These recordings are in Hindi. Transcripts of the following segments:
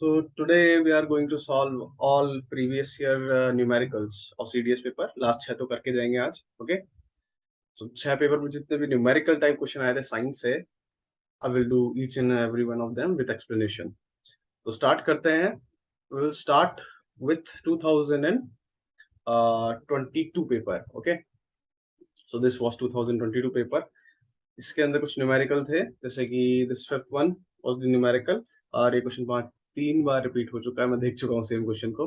So today we are going to solve all previous year numericals of CDS paper. Last 6 तो करके जाएंगे आज. Okay. So 6 पेपर में जितने भी numerical type question आए थे साइंस से, I will do each and every one of them with explanation. तो start करते हैं. We will start with 2022 paper. Okay. So this was 2022 paper. इसके अंदर कुछ न्यूमेरिकल थे, जैसे कि this fifth one was the numerical, और ये क्वेश्चन 3 बार रिपीट हो चुका है, मैं देख चुका हूँ सेम क्वेश्चन को.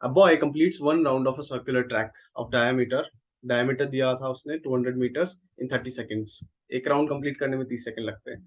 A boy completes one round of a circular track of diameter दिया था उसने 200 मीटर्स इन 30 सेकंड्स. एक राउंड कंप्लीट करने में 30 सेकंड लगते हैं.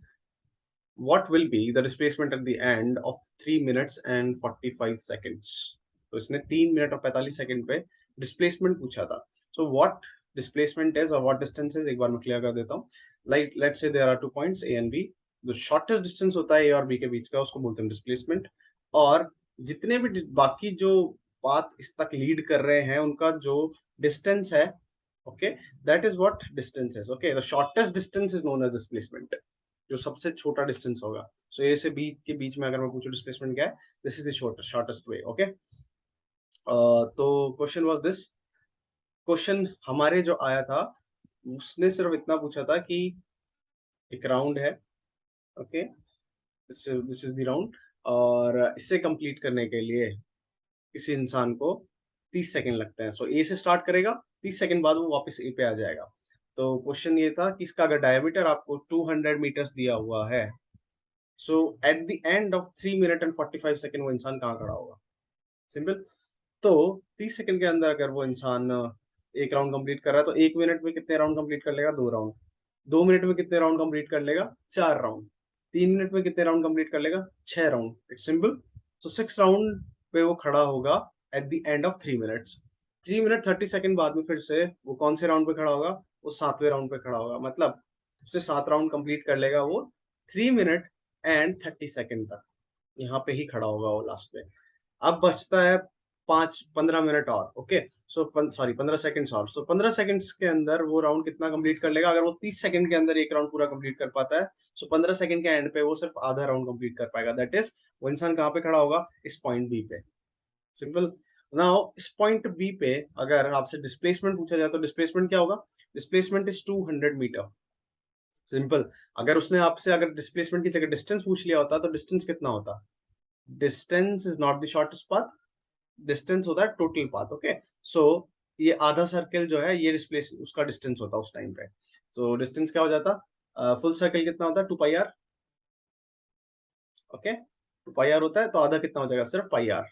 What will be the displacement eight the end of 3 minutes and 45 seconds. तो इसने 3 मिनट और 45 सेकंड पे डिस्प्लेसमेंट पूछा था. सो व्हाट डिस्प्लेसमेंट इज और व्हाट डिस्टेंस इज, एक बार मैं क्लियर कर देता हूँ. Like let's say there are 2 points A and B. जो शॉर्टेस्ट डिस्टेंस होता है ए और बी के बीच का, उसको बोलते हैं डिस्प्लेसमेंट. और जितने भी बाकी जो पाथ इस तक लीड कर रहे हैं उनका जो डिस्टेंस है, okay, that is what distance is. Okay, the shortest distance is known as displacement. जो सबसे छोटा डिस्टेंस होगा. सो ए से बी के बीच में अगर मैं पूछूं डिस्प्लेसमेंट क्या है, this is the shortest way. Okay. तो क्वेश्चन वाज दिस. क्वेश्चन हमारे जो आया था उसने सिर्फ इतना पूछा था कि एक राउंड है. Okay, this is the round, और इसे कंप्लीट करने के लिए किसी इंसान को 30 सेकंड लगते हैं. सो ए से स्टार्ट करेगा, 30 सेकंड बाद वो वापस ए पे आ जाएगा. तो क्वेश्चन ये था कि इसका अगर डायमीटर आपको 200 मीटर्स दिया हुआ है, so at the end of 3 minute and 45 second वो इंसान कहाँ खड़ा होगा. सिंपल. तो 30 सेकंड के अंदर अगर वो इंसान एक राउंड कंप्लीट कर रहा है, तो 1 मिनट में कितने राउंड कंप्लीट कर लेगा? 2 राउंड. 2 मिनट में कितने राउंड कंप्लीट कर लेगा? 4 राउंड. 3 मिनट में कितने राउंड कंप्लीट कर लेगा? 6 round. It's simple. So 6 round पे वो खड़ा होगा eight the end of 3 minutes. 3 minute 30 second बाद में फिर से वो कौन से राउंड पे खड़ा होगा? वो 7वें राउंड पे खड़ा होगा. मतलब उससे 7 राउंड कंप्लीट कर लेगा वो 3 मिनट एंड 30 सेकंड तक. यहाँ पे ही खड़ा होगा वो लास्ट में. अब बचता है 15 मिनट और. ओके. सो सॉरी 15 सेकंड्स और. सो 15 सेकंड्स के अंदर वो राउंड कितना कंप्लीट कर लेगा? अगर वो 30 सेकंड के अंदर एक राउंड पूरा कंप्लीट कर पाता है, सो 15 सेकंड के एंड पे वो सिर्फ आधा राउंड कंप्लीट कर पाएगा. दैट इज वो इंसान कहाँ पे खड़ा होगा? इस पॉइंट बी पे. सिंपल. नाउ इस पॉइंट बी पे अगर आपसे डिस्प्लेसमेंट पूछा जाए तो डिस्प्लेसमेंट क्या होगा? Displacement is 200 metre. सिंपल. अगर उसने आपसे अगर डिस्प्लेसमेंट की जगह डिस्टेंस पूछ लिया होता तो डिस्टेंस कितना होता? Distance is not the shortest path. Distance होता है टोटल पाथ. ओके. सो ये आधा सर्कल जो है ये डिस्प्लेस उसका डिस्टेंस होता है उस टाइम पे. सो डिस्टेंस क्या हो जाता? फुल सर्कल कितना होता है? 2 pi R. Okay. 2 pi R होता है, तो आधा कितना हो जाएगा? सिर्फ pi R.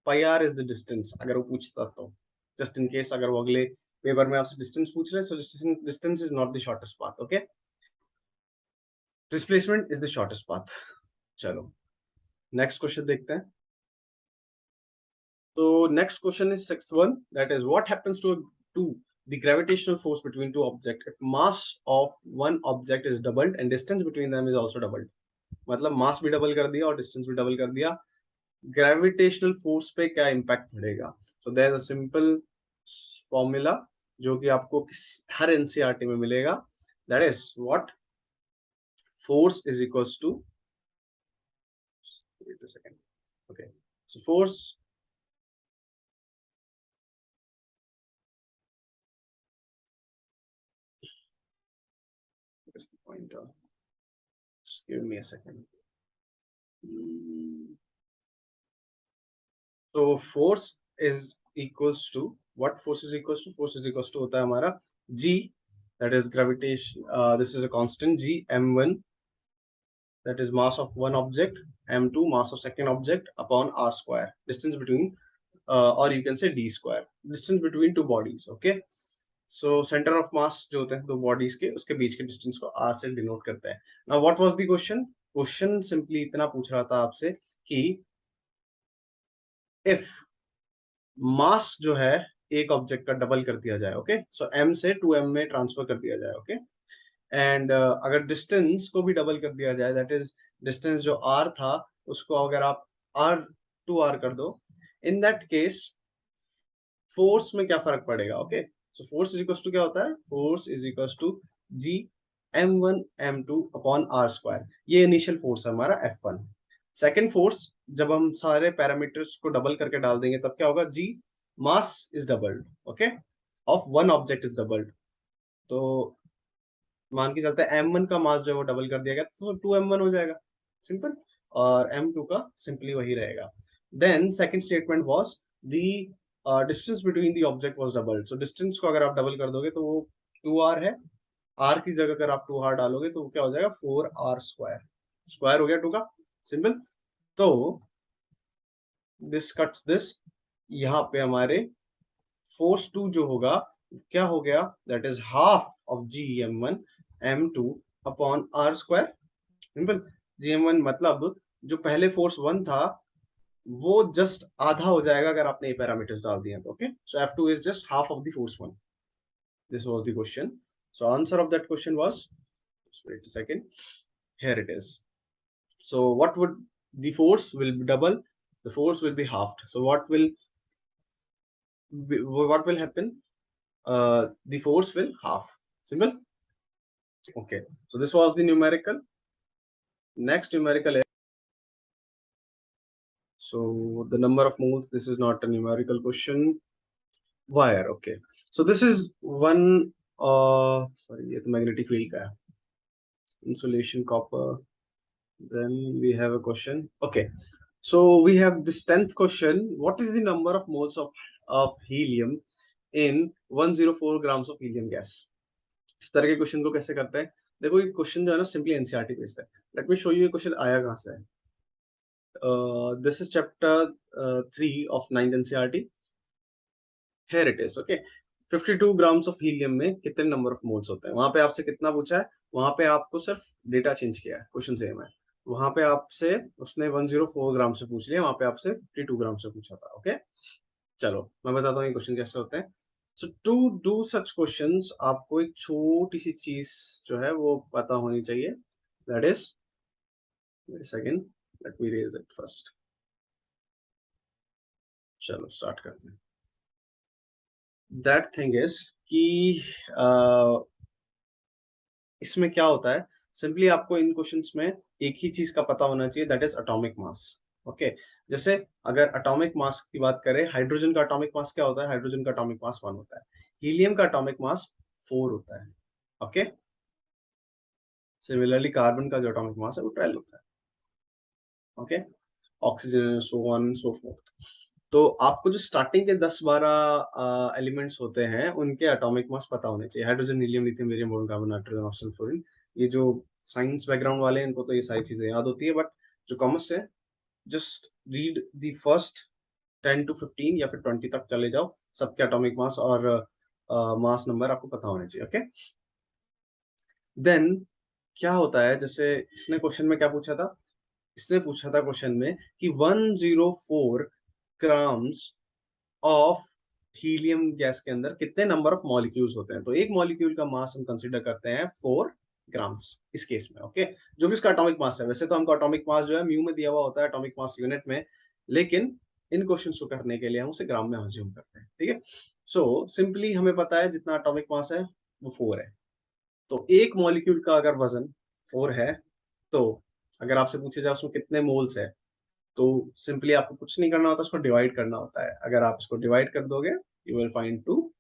Pi R is the distance अगर वो पूछता तो. जस्ट इन केस अगर वो अगले पेपर में आपसे डिस्टेंस पूछ रहे, so distance is not the shortest path. Okay. Displacement is the shortest path. चलो नेक्स्ट क्वेश्चन देखते हैं. So next question is 6-1. That is, what happens to the gravitational force between two objects if mass of one object is doubled and distance between them is also doubled. मतलब मास भी डबल कर दिया और डिस्टेंस भी डबल कर दिया. ग्रेविटेशनल फोर्स पे क्या इम्पैक्ट पड़ेगा? So there is a simple formula जो कि आपको हर एनसीईआरटी में मिलेगा. That is what force is equals to, wait a second. Okay. So force is the pointer. Just give me a second. So force is equals to what? Force is equals to, force is equals to होता है हमारा g, that is gravitation. This is a constant g, m1, that is mass of one object, m2 mass of second object upon r square, distance between or you can say d square, distance between two bodies. Okay. So center of mass जो होते हैं दो bodies के, उसके बीच के distance को r से denote करते हैं. Now what was the question? Question simply इतना पूछ रहा था आपसे कि if मास जो है एक ऑब्जेक्ट का डबल कर दिया जाए. ओके. सो m से 2m में ट्रांसफर कर दिया जाए. ओके. एंड अगर डिस्टेंस को भी डबल कर दिया जाए, दैट इज डिस्टेंस जो r था उसको अगर आप r कर दो, इन दैट केस फोर्स में क्या फर्क पड़ेगा? Okay. So force is equals to क्या होता है? Force is equals to g m1 m2 upon r square. ये इनिशियल फोर्स है हमारा F1. सेकेंड फोर्स जब हम सारे पैरामीटर्स को डबल करके डाल देंगे तब क्या होगा, जी mass is doubled, okay, of one object is doubled. तो मान के चलते हैं m1 का मास जो है वो डबल कर दिया गया तो 2m1 हो जाएगा, सिंपल। और m2 का सिंपली वही रहेगा। Then second statement was the distance between the object was doubled. So distance को अगर आप डबल कर दोगे तो वो 2r है, r की जगह अगर आप 2r डालोगे तो वो क्या हो जाएगा 4r स्क्वायर, स्क्वायर हो गया 2 का, सिंपल। तो दिस कट्स दिस, यहाँ पे हमारे फोर्स 2 जो होगा क्या हो गया, that is half of G m1 m2 upon r square, simple. gm1 मतलब जो पहले फोर्स 1 था वो जस्ट आधा हो जाएगा अगर आपने ये पैरामीटर्स डाल दिए तो, okay. So f2 is just half of the force 1। This was the question. So answer of that question was, wait a second, here it is. So what would, the force will be double, the force will be halved, so what will happen, the force will half, simple. Okay, so this was the numerical. Next numerical is, so the number of moles, this is not a numerical question. Wire, okay, so this is one, sorry, ये तो magnetic field का है, insulation copper. Then we have a question, okay, so we have this 10th question. What is the number of moles of helium in 104 grams of helium gas? इस तरह के क्वेश्चन को कैसे करते हैं, देखो ये क्वेश्चन जो है ना सिंपली एनसीईआरटी बेस्ड है। लेट मी शो यू ये क्वेश्चन आया कहाँ से है। This is chapter 3 of 9th NCERT, here it is, okay. 52 grams of helium में कितने नंबर ऑफ मोल्स होते हैं, वहां पे आपसे कितना पूछा है, वहां पे आपको सिर्फ डेटा चेंज किया है, क्वेश्चन सेम है। वहां पे आपसे उसने 104 ग्राम से पूछ लिया, वहां पे आपसे 52 ग्राम से पूछा था, ओके। चलो मैं बताता हूँ ये क्वेश्चन कैसे होते हैं। सो टू डू सच क्वेश्चंस आपको एक छोटी सी चीज जो है वो पता होनी चाहिए, that is, second, let me raise it first. चलो स्टार्ट करते हैं। दैट थिंग इज कि इसमें क्या होता है, सिंपली आपको इन क्वेश्चंस में एक ही चीज का पता होना चाहिए, that is atomic mass, okay. जैसे अगर एटॉमिक मास की बात करें, हाइड्रोजन का एटॉमिक मास क्या होता है, हाइड्रोजन का एटॉमिक मास 1 होता है, हीलियम का एटॉमिक मास 4 होता है, ओके। सिमिलरली कार्बन का जो एटॉमिक मास है वो 12 होता है, okay. Oxygen, so on so fourth. तो आपको जो स्टार्टिंग के 10-12 एलिमेंट्स होते हैं उनके एटॉमिक मास पता होने चाहिए, hydrogen, helium, lithium, barium, boron, carbon, nitrogen, oxygen, fluorine. ये जो साइंस बैकग्राउंड वाले हैं इनको तो ये सारी चीजें याद होती है, बट जो कॉमर्स है just read the first 10 to 15 या फिर 20 तक चले जाओ, सबके एटॉमिक मास और मास नंबर आपको पता होने चाहिए, ओके। देन क्या होता है, जैसे इसने क्वेश्चन में क्या पूछा था, इसने पूछा था क्वेश्चन में कि 104 ग्राम्स ऑफ हीलियम गैस के अंदर कितने नंबर ऑफ मॉलिक्यूल्स होते हैं। तो एक मॉलिक्यूल का मास हम कंसीडर करते हैं 4 ग्राम्स इस केस में, ओके। जो भी इसका एटॉमिक मास है, वैसे तो हमको एटॉमिक मास जो है म्यू में दिया हुआ होता है, एटॉमिक मास यूनिट में, लेकिन इन क्वेश्चंस को करने के लिए हम उसे ग्राम में अज्यूम करते हैं, ठीक है। सो सिंपली हमें पता है जितना एटॉमिक मास है वो 4 है। तो एक मॉलिक्यूल का अगर वजन 4 है, तो अगर आपसे पूछे जाए उसमें कितने मोल्स है, तो सिंपली आपको कुछ नहीं करना होता, उसको डिवाइड करना होता है। अगर आप इसको डिवाइड कर दोगे you will find 2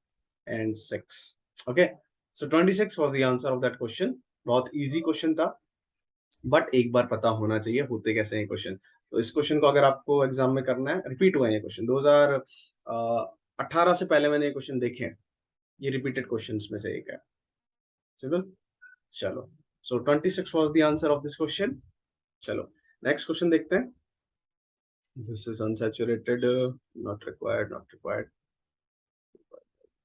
and 6, okay. So 26 was the answer of that question. बहुत इजी क्वेश्चन था, बट एक बार पता होना चाहिए होते कैसे हैं क्वेश्चन। तो इस क्वेश्चन को अगर आपको एग्जाम में करना है, रिपीट हुआ है ये क्वेश्चन 2018 से पहले मैंने ये क्वेश्चन देखे हैं, ये रिपीटेड क्वेश्चंस में से एक है, सिंपल। चलो, सो 26 was the answer of this question. चलो नेक्स्ट क्वेश्चन देखते हैं। This is unsaturated, not required, not required.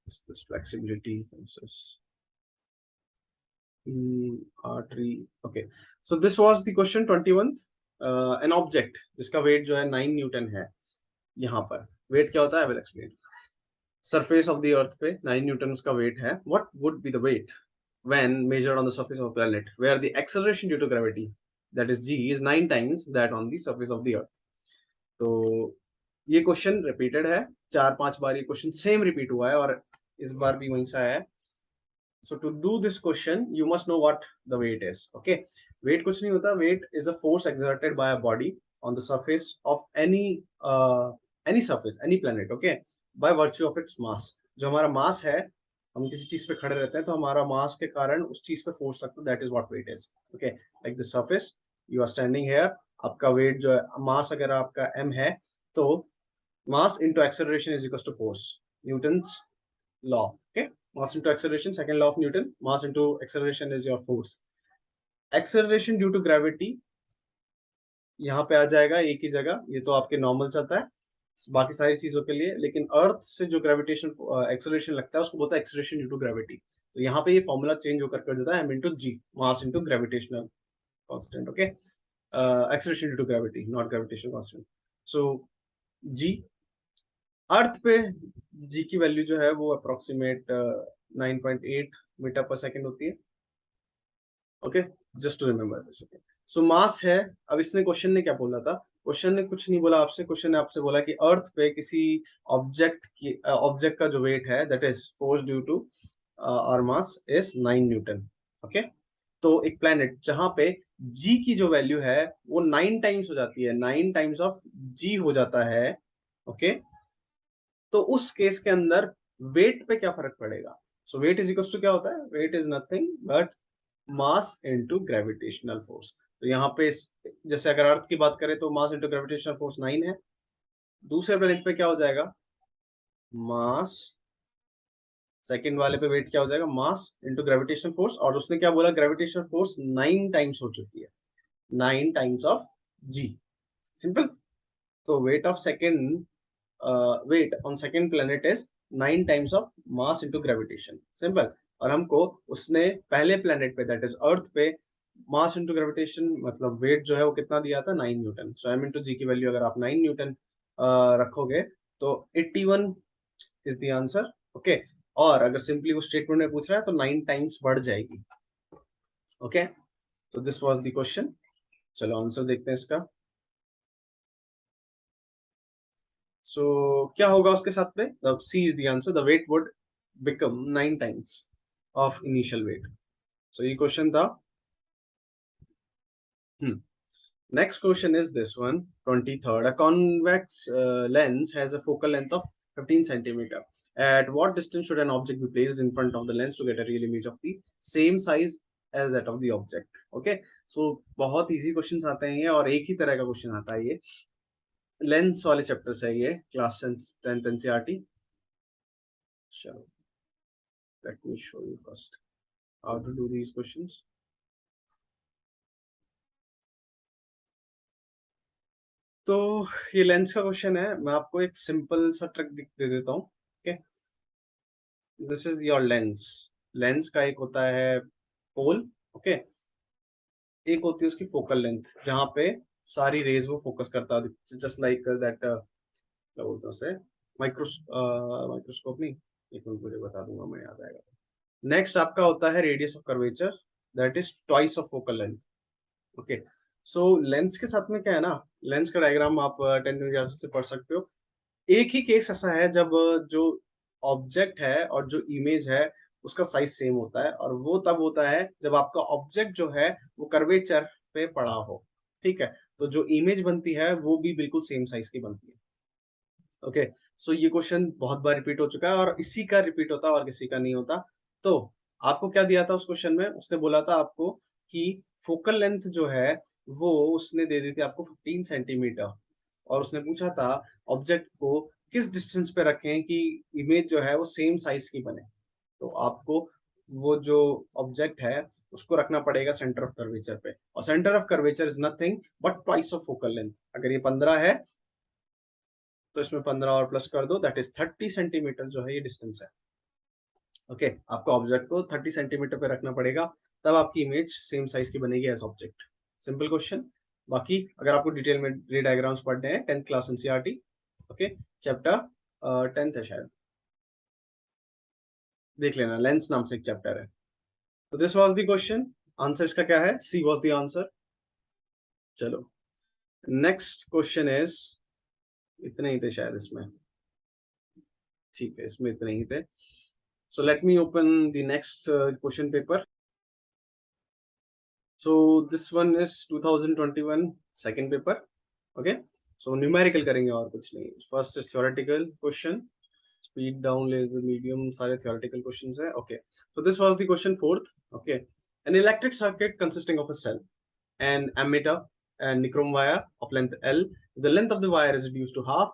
This flexibility, this artery. Okay, so this was the question 21th. An object जिसका weight जो है 9 न्यूटन है, यहाँ पर weight क्या होता है, I will explain. Surface of the earth पे 9 न्यूटन उसका weight है. What would be the weight when measured on the surface of a planet where the acceleration due to gravity, that is g, is 9 times that on the surface of the earth? तो ये क्वेश्चन रिपीटेड है, 4-5 बार ये क्वेश्चन सेम रिपीट हुआ है और इस बार भी वहीं से आया है। So to do this question, you must know what the weight is. Okay, weight कुछ नहीं होता, weight is a force exerted by a body on the surface of any surface, any planet, okay, by virtue of its mass. जो हमारा मास है, हम किसी चीज पे खड़े रहते हैं तो हमारा मास के कारण उस चीज पे फोर्स लगता है, that is what weight is. Okay, like the surface, you are standing here, आपका वेट जो है, मास अगर आपका m है, तो mass into acceleration is equals to force, Newton's law. Okay, mass into acceleration, second law of Newton, mass into acceleration is your force. Acceleration due to gravity यहाँ पे आ जाएगा एक ही जगह, ये तो आपके नॉर्मल चलता है बाकी सारी चीजों के लिए, लेकिन अर्थ से जो ग्रेविटेशन एक्सेलरेशन लगता है उसको बोलता है एक्सेलरेशन ड्यू टू ग्रेविटी. तो यहाँ पे ये फॉर्मूला चेंज होकर कर देता है m into g, mass into gravitational constant. Okay, acceleration due to gravity, not gravitational constant. So g, earth पे g की वैल्यू जो है वो अप्रोक्सीमेट 9.8 मीटर पर सेकेंड होती है. Okay, just to remember this. Okay, so mass है. अब इसने क्वेश्चन ने क्या बोला था, क्वेश्चन ने कुछ नहीं बोला आपसे, क्वेश्चन ने आपसे बोला कि अर्थ पे किसी ऑब्जेक्ट का जो वेट है, that is force due to our mass is 9 newton. Okay, तो एक प्लेनेट जहां पे g की जो वैल्यू है वो 9 टाइम्स हो जाती है, 9 टाइम्स ऑफ g हो जाता है. ओके, तो उस केस के अंदर वेट पे क्या फर्क पड़ेगा. So weight is equal to क्या होता है, weight is nothing but mass into gravitational force. तो यहाँ पे जैसे अगर अर्थ की बात करें तो मास इनटू ग्रेविटेशनल फोर्स 9 है. दूसरे प्लेनेट पे क्या हो जाएगा, मास, सेकंड वाले पे वेट क्या हो जाएगा, मास इनटू ग्रेविटेशनल फोर्स. और उसने क्या बोला, ग्रेविटेशनल फोर्स 9 टाइम्स हो चुकी है, 9 टाइम्स ऑफ जी. सिंपल. तो weight of second weight on second planet is 9 times of mass into gravitation. Simple. और हमको उसने पहले प्लेनेट पे, दैट इज अर्थ पे, मास इंटू ग्रेविटेशन मतलब वेट जो है वो कितना दिया था, 9 न्यूटन. सो एम इंटू जी की वैल्यू अगर आप 9 न्यूटन रखोगे तो 81 इज द आंसर. ओके, और अगर सिंपली वो स्टेटमेंट में पूछ रहा है तो 9 टाइम्स बढ़ जाएगी. ओके, तो दिस वाज द क्वेश्चन. चलो आंसर देखते हैं इसका. सो क्या होगा उसके साथ में, C is the answer, the weight would become 9 times of initial weight. So ये क्वेश्चन था. Next question is this one, 23rd. A convex lens has a focal length of 15 centimeter. At what distance should an object be placed in front of the lens to get a real image of the same size as that of the object? Okay, so बहुत easy questions आते हैं ये, और एक ही तरह का क्वेश्चन आता है ये. लेंस वाले चैप्टर से है ये, क्लास 10th एनसीईआरटी. चलो, let me show you first how to do these questions. तो ये लेंस का क्वेश्चन है. मैं आपको एक सिंपल सा ट्रिक दे देता हूँ. Okay, this is your lens. Lens का एक होता है पोल, ओके, एक होती है उसकी फोकल लेंथ जहां पे सारी रेज वो फोकस करता है, जस्ट लाइक दैट, क्या बोलते हैं उसे, माइक्रोस्कोप नहीं, एक मिनट मुझे बता दूंगा मैं, याद आएगा. नेक्स्ट आपका होता है radius of curvature, that is twice of focal length. Okay, so lens के साथ में क्या है ना, लेंस का डायग्राम आप 10th से पढ़ सकते हो. एक ही केस ऐसा है जब जो ऑब्जेक्ट है और जो इमेज है उसका साइज सेम होता है, और वो तब होता है जब आपका ऑब्जेक्ट जो है वो कर्वेचर पे पड़ा हो. ठीक है, तो जो इमेज बनती है वो भी बिल्कुल सेम साइज की बनती है. ओके, सो ये क्वेश्चन बहुत बार रिपीट हो चुका है, और इसी का रिपीट होता है और किसी का नहीं होता. तो आपको क्या दिया था उस क्वेश्चन में, उसने बोला था आपको कि फोकल लेंथ जो है वो उसने दे दी थी आपको 15 सेंटीमीटर, और उसने पूछा था ऑब्जेक्ट को किस डिस्टेंस पे रखें कि इमेज जो है वो सेम साइज की बने. तो आपको वो जो ऑब्जेक्ट है उसको रखना पड़ेगा सेंटर ऑफ कर्वेचर पे, और centre of curvature is nothing but twice of focal length. अगर ये 15 है तो इसमें 15 और प्लस कर दो, दैट इज 30 सेंटीमीटर जो है ये डिस्टेंस है. ओके, आपको ऑब्जेक्ट को 30 सेंटीमीटर पे रखना पड़ेगा, तब आपकी इमेज सेम साइज की बनेगी एज ऑब्जेक्ट. Simple question. बाकी अगर आपको डिटेल में रे डायग्राम्स पढ़ने हैं 10th class NCERT, okay, chapter 10th है शायद, देख लेना, लेंस नाम से एक चैप्टर है. तो this was the question. Answer इसका क्या है, सी वाज द आंसर. चलो, नेक्स्ट क्वेश्चन इज, इतने ही थे शायद इसमें, ठीक है, इसमें इतने ही थे. So let me open the next question paper. So this one is 2021 second paper. Okay, so numerical करेंगे और कुछ नहीं. First is theoretical question, speed down less medium, सारे थ्योरेटिकल क्वेश्चंस है. Okay, so this was the question fourth. Okay, an electric circuit consisting of a cell and ammeter and nichrome wire of length L. The length of the wire is reduced to half.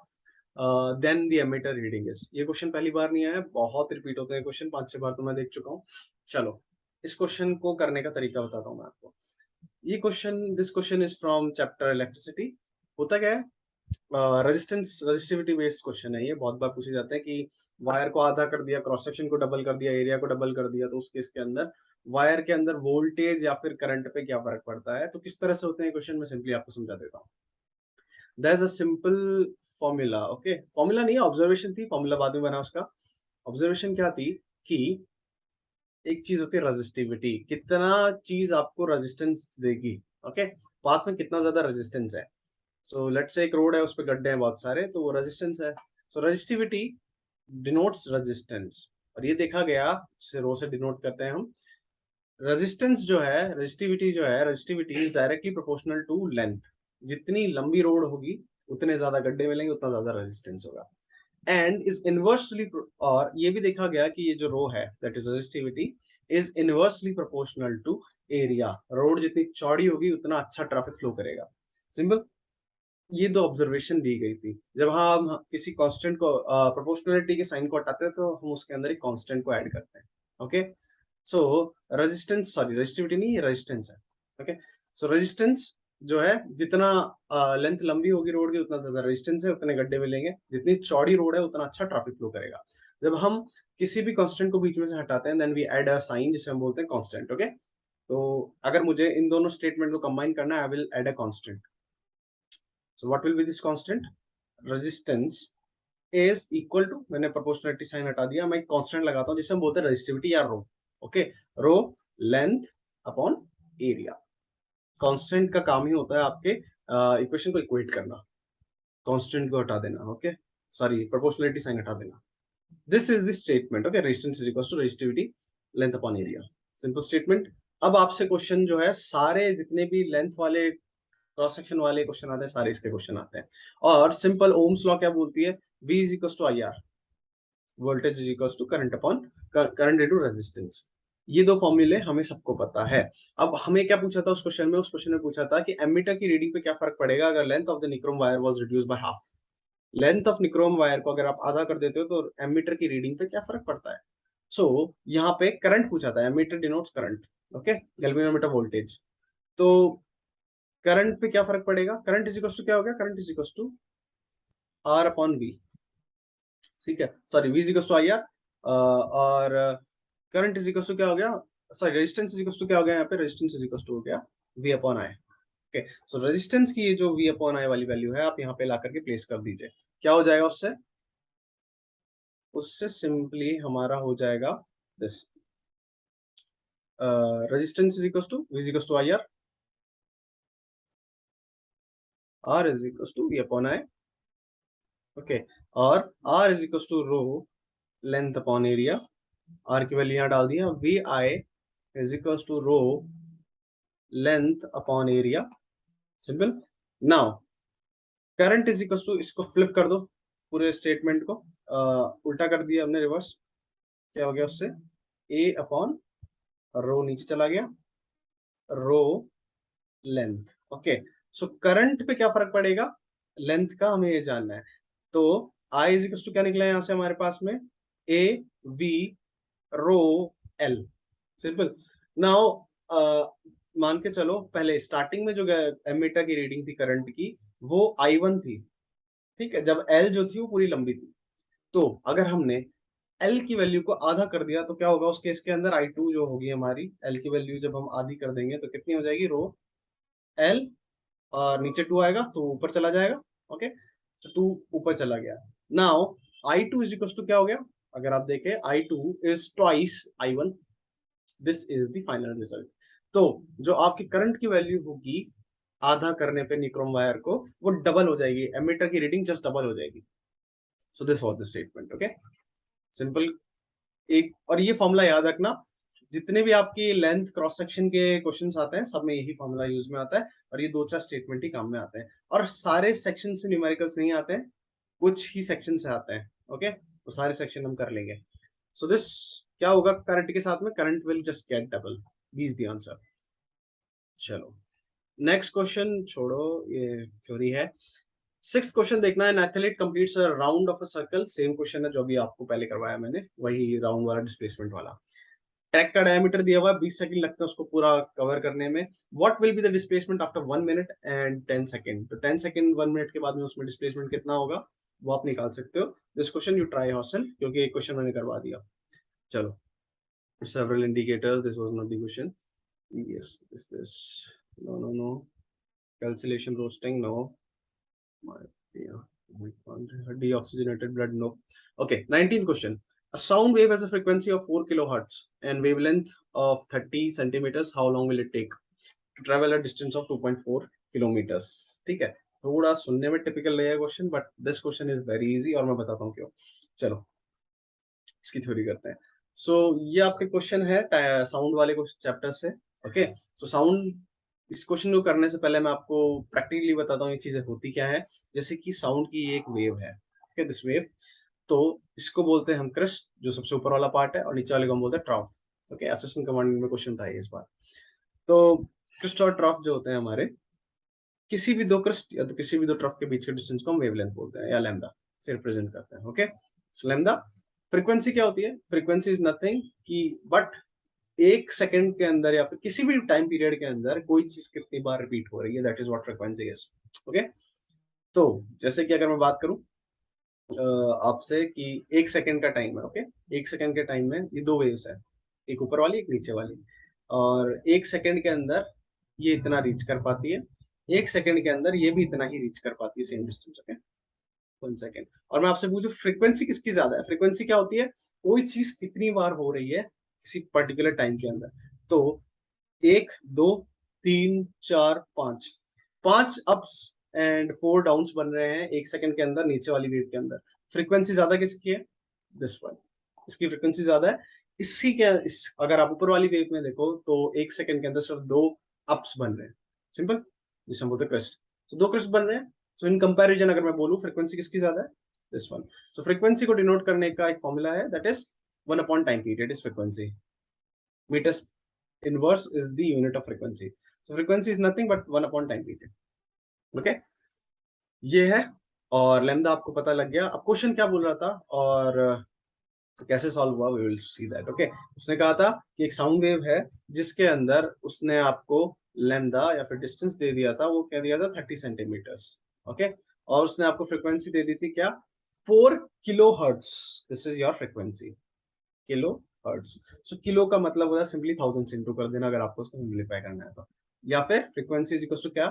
Then the ammeter reading is. ये क्वेश्चन पहली बार नहीं आया, बहुत रिपीट होते हैं क्वेश्चन, 5-6 बार तो मैं देख चुका हूँ. चलो इस क्वेश्चन को करने का तरीका बताता हूँ मैं आपको. ये question, this question is from chapter electricity. होता क्या है, रेजिस्टेंस रेजिस्टिविटी बेस्ड क्वेश्चन है ये. बहुत बार पूछे जाते हैं कि वायर को आधा कर दिया, क्रॉस सेक्शन को डबल कर दिया, एरिया को डबल कर दिया, तो उस केस के अंदर वायर के अंदर वोल्टेज या फिर करंट पे क्या फर्क पड़ता है. तो किस तरह से होते हैं क्वेश्चन, मैं सिंपली आपको समझा देता हूँ. That is a simple formula. Okay, formula नहीं, ऑब्जर्वेशन थी, फॉर्मूला बाद में बना उसका. ऑब्जर्वेशन क्या थी कि एक चीज होती है रेजिस्टिविटी, कितना चीज आपको रेजिस्टेंस देगी. ओके, पाथ में कितना ज्यादा रेजिस्टेंस है. सो लेट्स से एक रोड है, उस पे गड्ढे हैं बहुत सारे, तो वो रेजिस्टेंस है. सो रेजिस्टिविटी डिनोट्स रेजिस्टेंस, और ये देखा गया, जिसे रो से डिनोट करते हैं हम. रेजिस्टेंस जो है, रेजिस्टिविटी जो है, resistivity is directly proportional to length. जितनी लंबी रोड होगी उतने ज्यादा गड्ढे मिलेंगे, उतना ज्यादा रेजिस्टेंस होगा. एंड इज इनवर्सली, और ये भी देखा गया कि ये जो रो है, that is resistivity, is inversely proportional to area. Rod जितनी चौड़ी होगी उतना अच्छा ट्रैफिक फ्लो करेगा. सिंपल. ये दो ऑब्जर्वेशन दी गई थी. जब हम किसी कांस्टेंट को, प्रोपोर्शनलिटी के साइन को हटाते हैं, तो हम उसके अंदर एक कांस्टेंट को ऐड करते हैं. Okay, so resistance, sorry resistivity नहीं, ये रेजिस्टेंस है. ओके, सो रेजिस्टेंस जो है, जितना लेंथ लंबी होगी रोड की उतना ज्यादा रेजिस्टेंस है, उतने गड्ढे मिलेंगे. जितनी चौड़ी रोड है उतना अच्छा ट्रैफिक फ्लो करेगा. जब हम किसी भी कांस्टेंट को बीच में से हटाते हैं, then we add a sign, जिसे हम बोलते हैं कांस्टेंट. ओके, तो अगर मुझे इन दोनों स्टेटमेंट को कंबाइन करना है, I will add a constant. So what will be this constant? Resistance is equal to, मैंने proportionality sign हटा दिया, मैं एक constant लगाता हूँ जिसे हम बोलते हैं resistivity या rho. Okay, rho length upon area. Constant का काम ही होता है आपके इक्वेशन को इक्वेट करना, constant को हटा देना. ओके, सॉरी proportionality sign हटा देना. This is the statement. Okay, resistance is equal to resistivity length upon area. Simple statement. अब आपसे क्वेश्चन जो है, सारे जितने भी लेंथ वाले, क्रॉस सेक्शन वाले क्वेश्चन आते हैं, सारे इसके क्वेश्चन आते हैं. और सिंपल ओम्स लॉ क्या बोलती है, V is equal to I R, voltage is equal to current upon current into resistance. ये दो फॉर्मूले हमें सबको पता है. अब हमें क्या पूछा था उस क्वेश्चन में, उस क्वेश्चन में पूछा था कि एमीटर की रीडिंग पे क्या फर्क पड़ेगा अगर length of the nichrome wire was reduced by half. Length of nichrome wire को अगर आप आधा कर देते हो तो एमीटर की रीडिंग पे क्या फर्क पड़ता है. सो यहाँ पे करंट पूछा था, ammeter denotes current. Okay, galvanometer voltage. तो करंट पे क्या फर्क पड़ेगा, करंट इज इक्वल टू क्या हो गया, current is equal to R upon V. ठीक है, sorry, V is equal to I R, और करंट इज इक्वल टू क्या हो गया, sorry resistance is equal to क्या हो गया, यहाँ पे रेजिस्टेंस इज इक्वल टू हो गया V upon I. Okay, so resistance की ये जो वी अपॉन आई वाली वैल्यू है, आप यहाँ पे ला करके प्लेस कर दीजिए. क्या हो जाएगा उससे, उससे सिंपली हमारा हो जाएगा this, resistance is equal to V is equal to I R, R is equal to V upon I. Okay, और R is equal to rho length upon area. R की वैल्यू यहाँ डाल दिया, V I is equal to rho length upon area. Simple. Now current is equal to, इसको फ्लिप कर दो पूरे स्टेटमेंट को, उल्टा कर दिया हमने, रिवर्स. क्या हो गया उससे, A अपॉन रो नीचे चला गया, रो लेंथ. ओके, सो करंट पे क्या फर्क पड़ेगा, लेंथ का हमें ये जानना है. तो I इज इक्वल टू क्या निकला है यहाँ से हमारे पास में, A V rho L. Simple. Now मान के चलो, पहले स्टार्टिंग में जो एमीटर की रीडिंग थी करंट की, वो I1 थी. ठीक है, जब L जो थी वो पूरी लंबी थी. तो अगर हमने L की वैल्यू को आधा कर दिया तो क्या होगा उस केस के अंदर, I2 जो होगी हमारी, L की वैल्यू जब हम आधी कर देंगे तो कितनी हो जाएगी, रो L, और नीचे 2 आएगा तो ऊपर चला जाएगा. ओके, तो 2 ऊपर चला गया. Now I2 is equal to क्या हो गया, अगर आप देखें I2 is twice I1. This is the final result. तो जो आपकी करंट की वैल्यू होगी आधा करने पे निक्रोम वायर को, वो डबल हो जाएगी, एमीटर की रीडिंग जस्ट डबल हो जाएगी. सो this was the statement. Okay, simple. एक और ये फॉर्मूला याद रखना, जितने भी आपकी लेंथ क्रॉस सेक्शन के क्वेश्चंस आते हैं सब में यही फॉर्मूला यूज में आता है और ये 2-4 स्टेटमेंट ही काम में आते हैं और सारे सेक्शन से न्यूमेरिकल्स नहीं आते हैं, कुछ ही सेक्शन से आते हैं। ओके, तो सारे सेक्शन हम कर लेंगे। सो दिस क्या होगा करंट के साथ में, current will just get double, B is the answer. चलो नेक्स्ट क्वेश्चन छोड़ो, ये थ्योरी है। सिक्स्थ क्वेश्चन देखना है, an athlete completes a round of a circle, same question है जो अभी आपको पहले करवाया मैंने, वही राउंड वाला डिस्प्लेसमेंट वाला। ट्रैक का डायमीटर दिया हुआ है, 20 सेकंड लगते हैं उसको पूरा कवर करने में। What will be the displacement after 1 minute and 10 second, तो 10 सेकंड 1 मिनट के बाद में उसमें डिस्प्लेसमेंट कितना होगा वो आप निकाल सकते हो। This question you try yourself, क्योंकि एक क्वेश्चन मैंने करवा दिया। चलो, several indicators, this was not the question. Yes, this no cancellation roasting, no. Yeah, deoxygenated blood, no. Okay, 19th question. A sound wave has a frequency of 4 kilohertz and wavelength of 30 centimeters. How long will it take to travel a distance of 2.4 kilometers? ठीक है, थोड़ा सुनने में टिपिकल लगेगा question, but this question is very easy और मैं बताता हूँ क्यों। चलो इसकी थ्योरी करते हैं। सो ये आपके क्वेश्चन है साउंड वाले चैप्टर से। ओके, सो साउंड, इस क्वेश्चन को करने से पहले मैं आपको प्रैक्टिकली बताता हूँ ये चीजें होती क्या है। जैसे कि साउंड की एक वेव है, ओके, दिस वेव, तो इसको बोलते हैं हम क्रेस्ट, जो सबसे ऊपर वाला पार्ट है, और नीचे वाले को हम बोलते हैं ट्रॉफ। ओके, असिस्टेंट कमांडेंट में क्वेश्चन था ये इस बार। तो क्रेस्ट और ट्रॉफ जो होते हैं हमारे, किसी भी दो क्रेस्ट या तो किसी भी दो ट्रफ के बीच के डिस्टेंस को हम वेवलेंथ बोलते हैं या लैम्डा से रिप्रेजेंट करते हैं। ओके, सो लैम्डा फ्रीक्वेंसी क्या होती है? फ्रीक्वेंसी इज नथिंग कि बट एक सेकंड के अंदर या फिर किसी भी टाइम पीरियड के अंदर कोई चीज कितनी बार रिपीट हो रही है, that is what frequency is. Okay, तो जैसे कि अगर मैं बात करूं आपसे कि एक सेकंड का टाइम है, ओके, एक सेकंड के टाइम में ये दो वेव्स है, एक ऊपर वाली एक नीचे वाली, और एक सेकंड के अंदर ये इतना रीच कर पाती है, एक सेकंड के अंदर ये भी इतना ही रीच कर पाती है, सेम डिस्टेंस। Okay, 1 second. और मैं आपसे पूछूं फ्रीक्वेंसी किसकी ज्यादा है? फ्रीक्वेंसी क्या होती है? कोई चीज कितनी बार हो रही है किसी पर्टिकुलर टाइम के अंदर। तो 1, 2, 3, 4, 5, 5 अप्स एंड 4 डाउन्स बन रहे हैं एक सेकंड के अंदर नीचे वाली वेव के अंदर। फ्रीक्वेंसी ज्यादा किसकी है? दिस वन, इसकी फ्रीक्वेंसी ज्यादा है। इसी के अगर आप ऊपर वाली वेव में देखो तो एक सेकंड के अंदर सिर्फ 2 अप्स बन रहे हैं, सिंपल, जिसे हम बोलते हैं क्रेस्ट। तो 2 क्रेस्ट बन रहे हैं। सो इन कंपैरिजन अगर मैं बोलूं फ्रीक्वेंसी किसकी ज्यादा है? This one. सो फ्रीक्वेंसी को डिनोट करने का एक फॉर्मूला है, that is 1 upon time period is frequency. meters inverse is the unit of frequency, so frequency is nothing but 1 upon time period। Okay, ये है। और लैम्डा आपको पता लग गया। अब क्वेश्चन क्या बोल रहा था और कैसे सॉल्व हुआ, we will see that. Okay, उसने कहा था कि एक साउंड वेव है जिसके अंदर उसने आपको लैम्डा या फिर डिस्टेंस दे दिया था, वो क्या दिया था? 30 सेंटीमीटर्स। ओके, और उसने आपको फ्रीक्वेंसी दे दी थी क्या? 4 kilo hertz. This is your frequency, kilo hertz. So kilo का मतलब होता है सिंपली 1000 से इंटू कर देना अगर आपको उसको सिंप्लीफाई करना है तो, या फिर फ्रीक्वेंसी इज इक्वल टू क्या?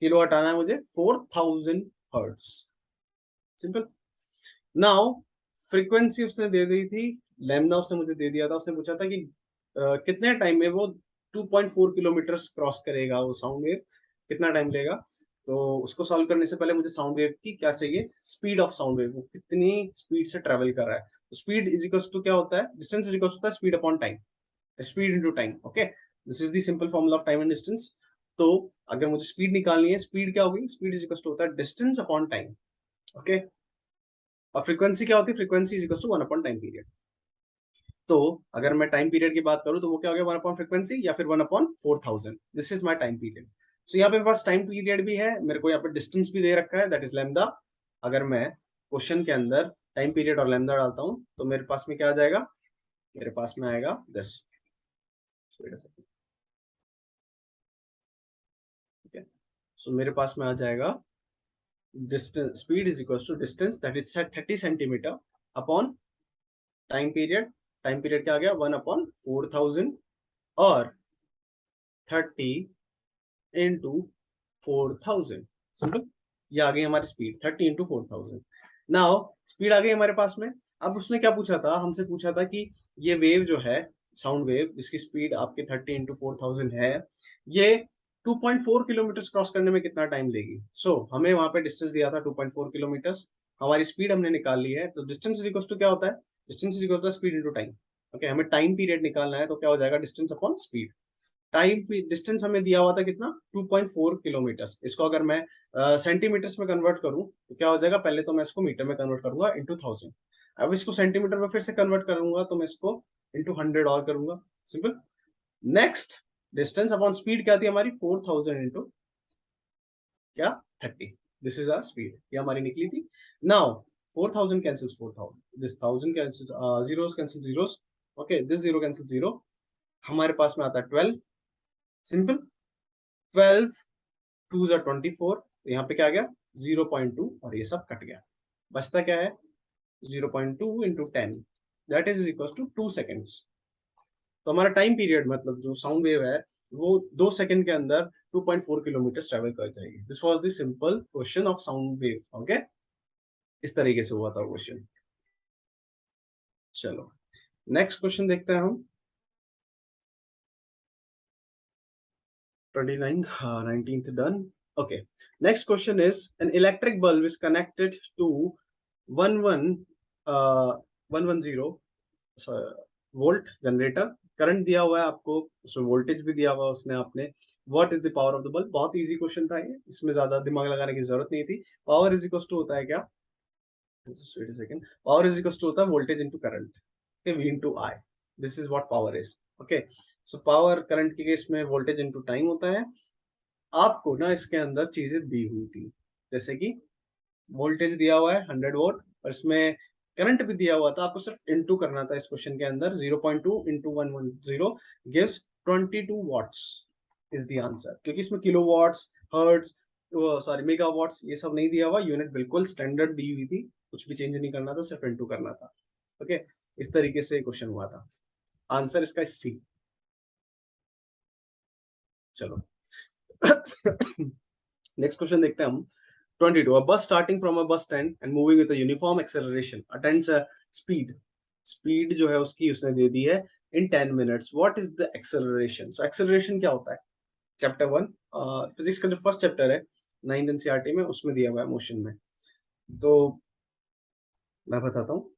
किलो हटाना है मुझे, 4000 हर्ट्ज, सिंपल। नाउ फ्रीक्वेंसी उसने दे दी थी, लैम्डा उसने मुझे दे दिया था, उसने पूछा था कि कितने टाइम में वो 2.4 किलोमीटर क्रॉस करेगा, वो साउंड वेव कितना टाइम लेगा। तो उसको सॉल्व करने से पहले मुझे साउंड वेव की क्या चाहिए? स्पीड ऑफ साउंड वेव, वो कितनी स्पीड से ट्रेवल कर रहा है। तो स्पीड इज इक्वल टू क्या होता है? Distance is equal to speed upon time, speed into time. Okay, this is the simple formula of time and distance. तो अगर मुझे स्पीड निकालनी है, स्पीड क्या होगी? स्पीड इज इक्वल टू होता है डिस्टेंस अपॉन टाइम। ओके, और फ्रीक्वेंसी क्या होती है? Frequency is equal to 1 upon time period. तो अगर मैं टाइम पीरियड की बात करूं तो वो क्या हो गया? 1 अपॉन फ्रीक्वेंसी या फिर 1 upon 4000। This is my time period. So यहाँ पे मेरे पास टाइम पीरियड भी है, मेरे को यहाँ पे डिस्टेंस भी दे रखा है, दैट इज लैम्डा। अगर मैं क्वेश्चन के अंदर टाइम पीरियड और लैम्डा डालता हूं तो मेरे पास में क्या आ जाएगा? मेरे पास में आएगा दिस। ठीक है, सो मेरे पास में आ जाएगा distance, speed is equal to distance that is 30 centimetre upon time period. Time period क्या आ गया? 1 अपॉन 4000 और 30 इंटू 4000, सिंपल। ये आ गई हमारी स्पीड 30 इंटू 4000। नाउ स्पीड आ गई हमारे पास में। अब उसने क्या पूछा था? हमसे पूछा था कि ये वेव जो है, साउंड वेव जिसकी स्पीड आपके 30 इंटू 4000 है, ये 2.4 किलोमीटर क्रॉस करने में कितना टाइम लेगी। सो हमें वहां पे डिस्टेंस दिया था 2.4 किलोमीटर, हमारी स्पीड हमने निकाल ली है। तो डिस्टेंस इज इक्वल टू क्या होता है? Distance is equal to speed into time. Okay, हमें टाइम पीरियड निकालना है, तो क्या हो जाएगा, distance upon speed. Time distance हमें दिया हुआ था कितना, 2.4 किलोमीटर। इसको अगर मैं सेंटीमीटर्स में कन्वर्ट करूं तो क्या हो जाएगा, पहले तो मैं इसको मीटर में कन्वर्ट करूंगा इंटू 1000। अब इसको सेंटीमीटर में फिर से कन्वर्ट करूंगा तो मैं इसको इंटू 100 और करूंगा, simple. Next, distance upon speed क्या थी हमारी, 4000 इंटू क्या 30। दिस इज आवर स्पीड, ये हमारी निकली थी। Now 4000 cancels 4000, this 1000 cancels, zeros cancel zeros, okay, this zero cancel zero, हमारे पास में आता है 12, सिंपल। 12 2 जा 24, तो यहाँ पे क्या आ गया 0.2, और ये सब कट गया, बचता क्या है 0.2 into 10, that is equal to 2 seconds. तो हमारा टाइम पीरियड मतलब जो साउंड वेव है वो 2 सेकंड के अंदर 2.4 किलोमीटर ट्रेवल कर जाएगी। This was the simple question of sound wave, okay, इस तरीके से हुआ था क्वेश्चन। चलो नेक्स्ट क्वेश्चन देखते हैं हम। 29th, 19th done. Okay, next question is an electric bulb is connected to 110 volt generator. Current दिया हुआ है आपको, उसमें वोल्टेज भी दिया हुआ है उसने आपने। What is the power of the bulb, बहुत इजी क्वेश्चन था ये, इसमें ज्यादा दिमाग लगाने की जरूरत नहीं थी। पावर इज इक्वल टू होता है क्या, wait a second, power is equal to होता है voltage into current, okay, v into I, this is what power is, okay, so power current के केस में वोल्टेज इनटू टाइम होता है। आपको ना इसके अंदर चीजें दी हुई थी, जैसे कि वोल्टेज दिया हुआ है 100 वोल्ट, और इसमें करंट भी दिया हुआ था, आपको सिर्फ इनटू करना था इस क्वेश्चन के अंदर। 0.2 into 110 gives 22 watts is the answer, क्योंकि इसमें kilo watts, hertz, sorry mega watts, ये सब नहीं दिया हुआ, यूनिट बिल्कुल स्टैंडर्ड दी हुई थी, कुछ भी चेंज नहीं करना था, सिर्फ इनटू करना था। ओके, इस तरीके से क्वेश्चन हुआ था। आंसर इसका सी। चलो नेक्स्ट क्वेश्चन देखते हैं हम। 22, a bus starting from a bus stand and moving with a uniform acceleration attains a speed जो है उसकी उसने दे दी है in 10 minutes, what is the acceleration? So acceleration क्या होता है, चैप्टर 1 फिजिक्स का जो फर्स्ट चैप्टर है 9th एनसीईआरटी में, उसमें दिया हुआ है मोशन में। तो मैं बताता हूँ,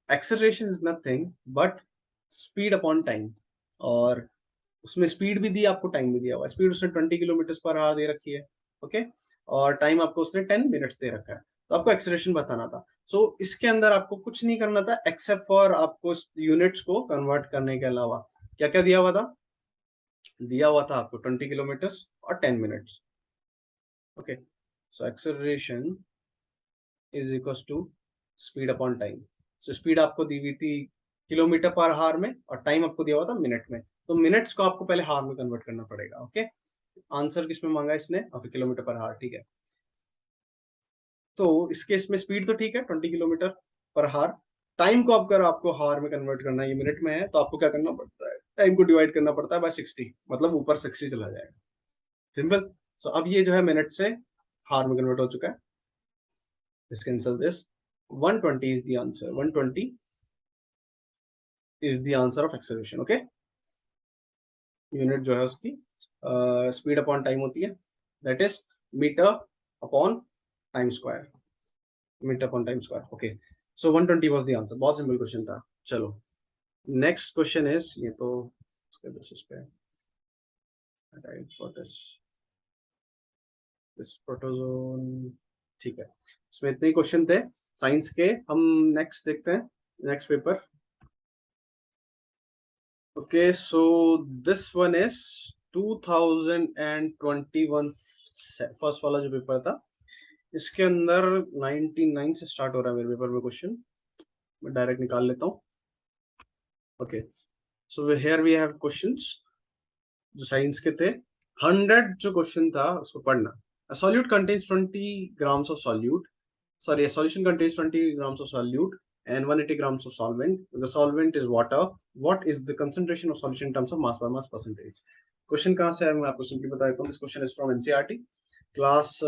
acceleration is nothing but speed upon time, और उसमें स्पीड भी दी आपको, टाइम भी दिया हुआ है। स्पीड उसने 20 किलोमीटर पर आवर दे रखी है, ओके, और टाइम आपको उसने 10 मिनट्स दे रखा है, तो आपको एक्सेलरेशन बताना था। सो इसके अंदर आपको कुछ नहीं करना था एक्सेप्ट फॉर आपको यूनिट्स को कन्वर्ट करने के अलावा। क्या क्या दिया हुआ था, दिया हुआ था आपको 20 किलोमीटर और 10 minutes, okay. So acceleration is equal to speed upon time. So speed आपको दी हुई थी किलोमीटर पर हार में, और टाइम आपको दिया हुआ था मिनट में, तो मिनट्स को आपको पहले हार में कन्वर्ट करना पड़ेगा, ओके। आंसर किसमें मांगा इसने, ओके, किलोमीटर पर हार, ठीक है। तो इस केस में स्पीड तो ठीक है 20 किलोमीटर पर हार, टाइम को अगर आपको हार में कन्वर्ट करना है, ये मिनट में है, तो आपको क्या करना पड़ता है, टाइम को डिवाइड करना पड़ता है बाय 60, मतलब ऊपर 60 चला जाएगा, सिंपल। सो अब ये जो है मिनट से हार में कन्वर्ट हो चुका है, this cancel this, 120 is the answer, 120 is the answer of acceleration, okay. Unit जो है उसकी स्पीड अपॉन टाइम होती है, that is metre upon time square, metre upon time square, okay. So 120 was the answer, बहुत सिंपल क्वेश्चन था। चलो नेक्स्ट क्वेश्चन इज, ये तो उसके बेसिस पे राइट फॉर दिस प्रोटोजोन, ठीक है। इसमें इतने क्वेश्चन थे साइंस के। हम नेक्स्ट देखते हैं, next paper, okay. So this one is 2021 first वाला जो पेपर था, इसके अंदर 99 से स्टार्ट हो रहा है मेरे पेपर में क्वेश्चन, मैं डायरेक्ट निकाल लेता हूँ, okay. So here we have questions जो साइंस के थे। 100 जो क्वेश्चन था उसको पढ़ना। A solute contains 20 grams of solute. Sorry, a solution contains 20 grams of solute and 180 grams of solvent. The solvent is water. What is the concentration of solution in terms of mass by mass percentage? Question कहाँ से है मैं आपको सिंपली बता देता हूँ। This question is from NCERT class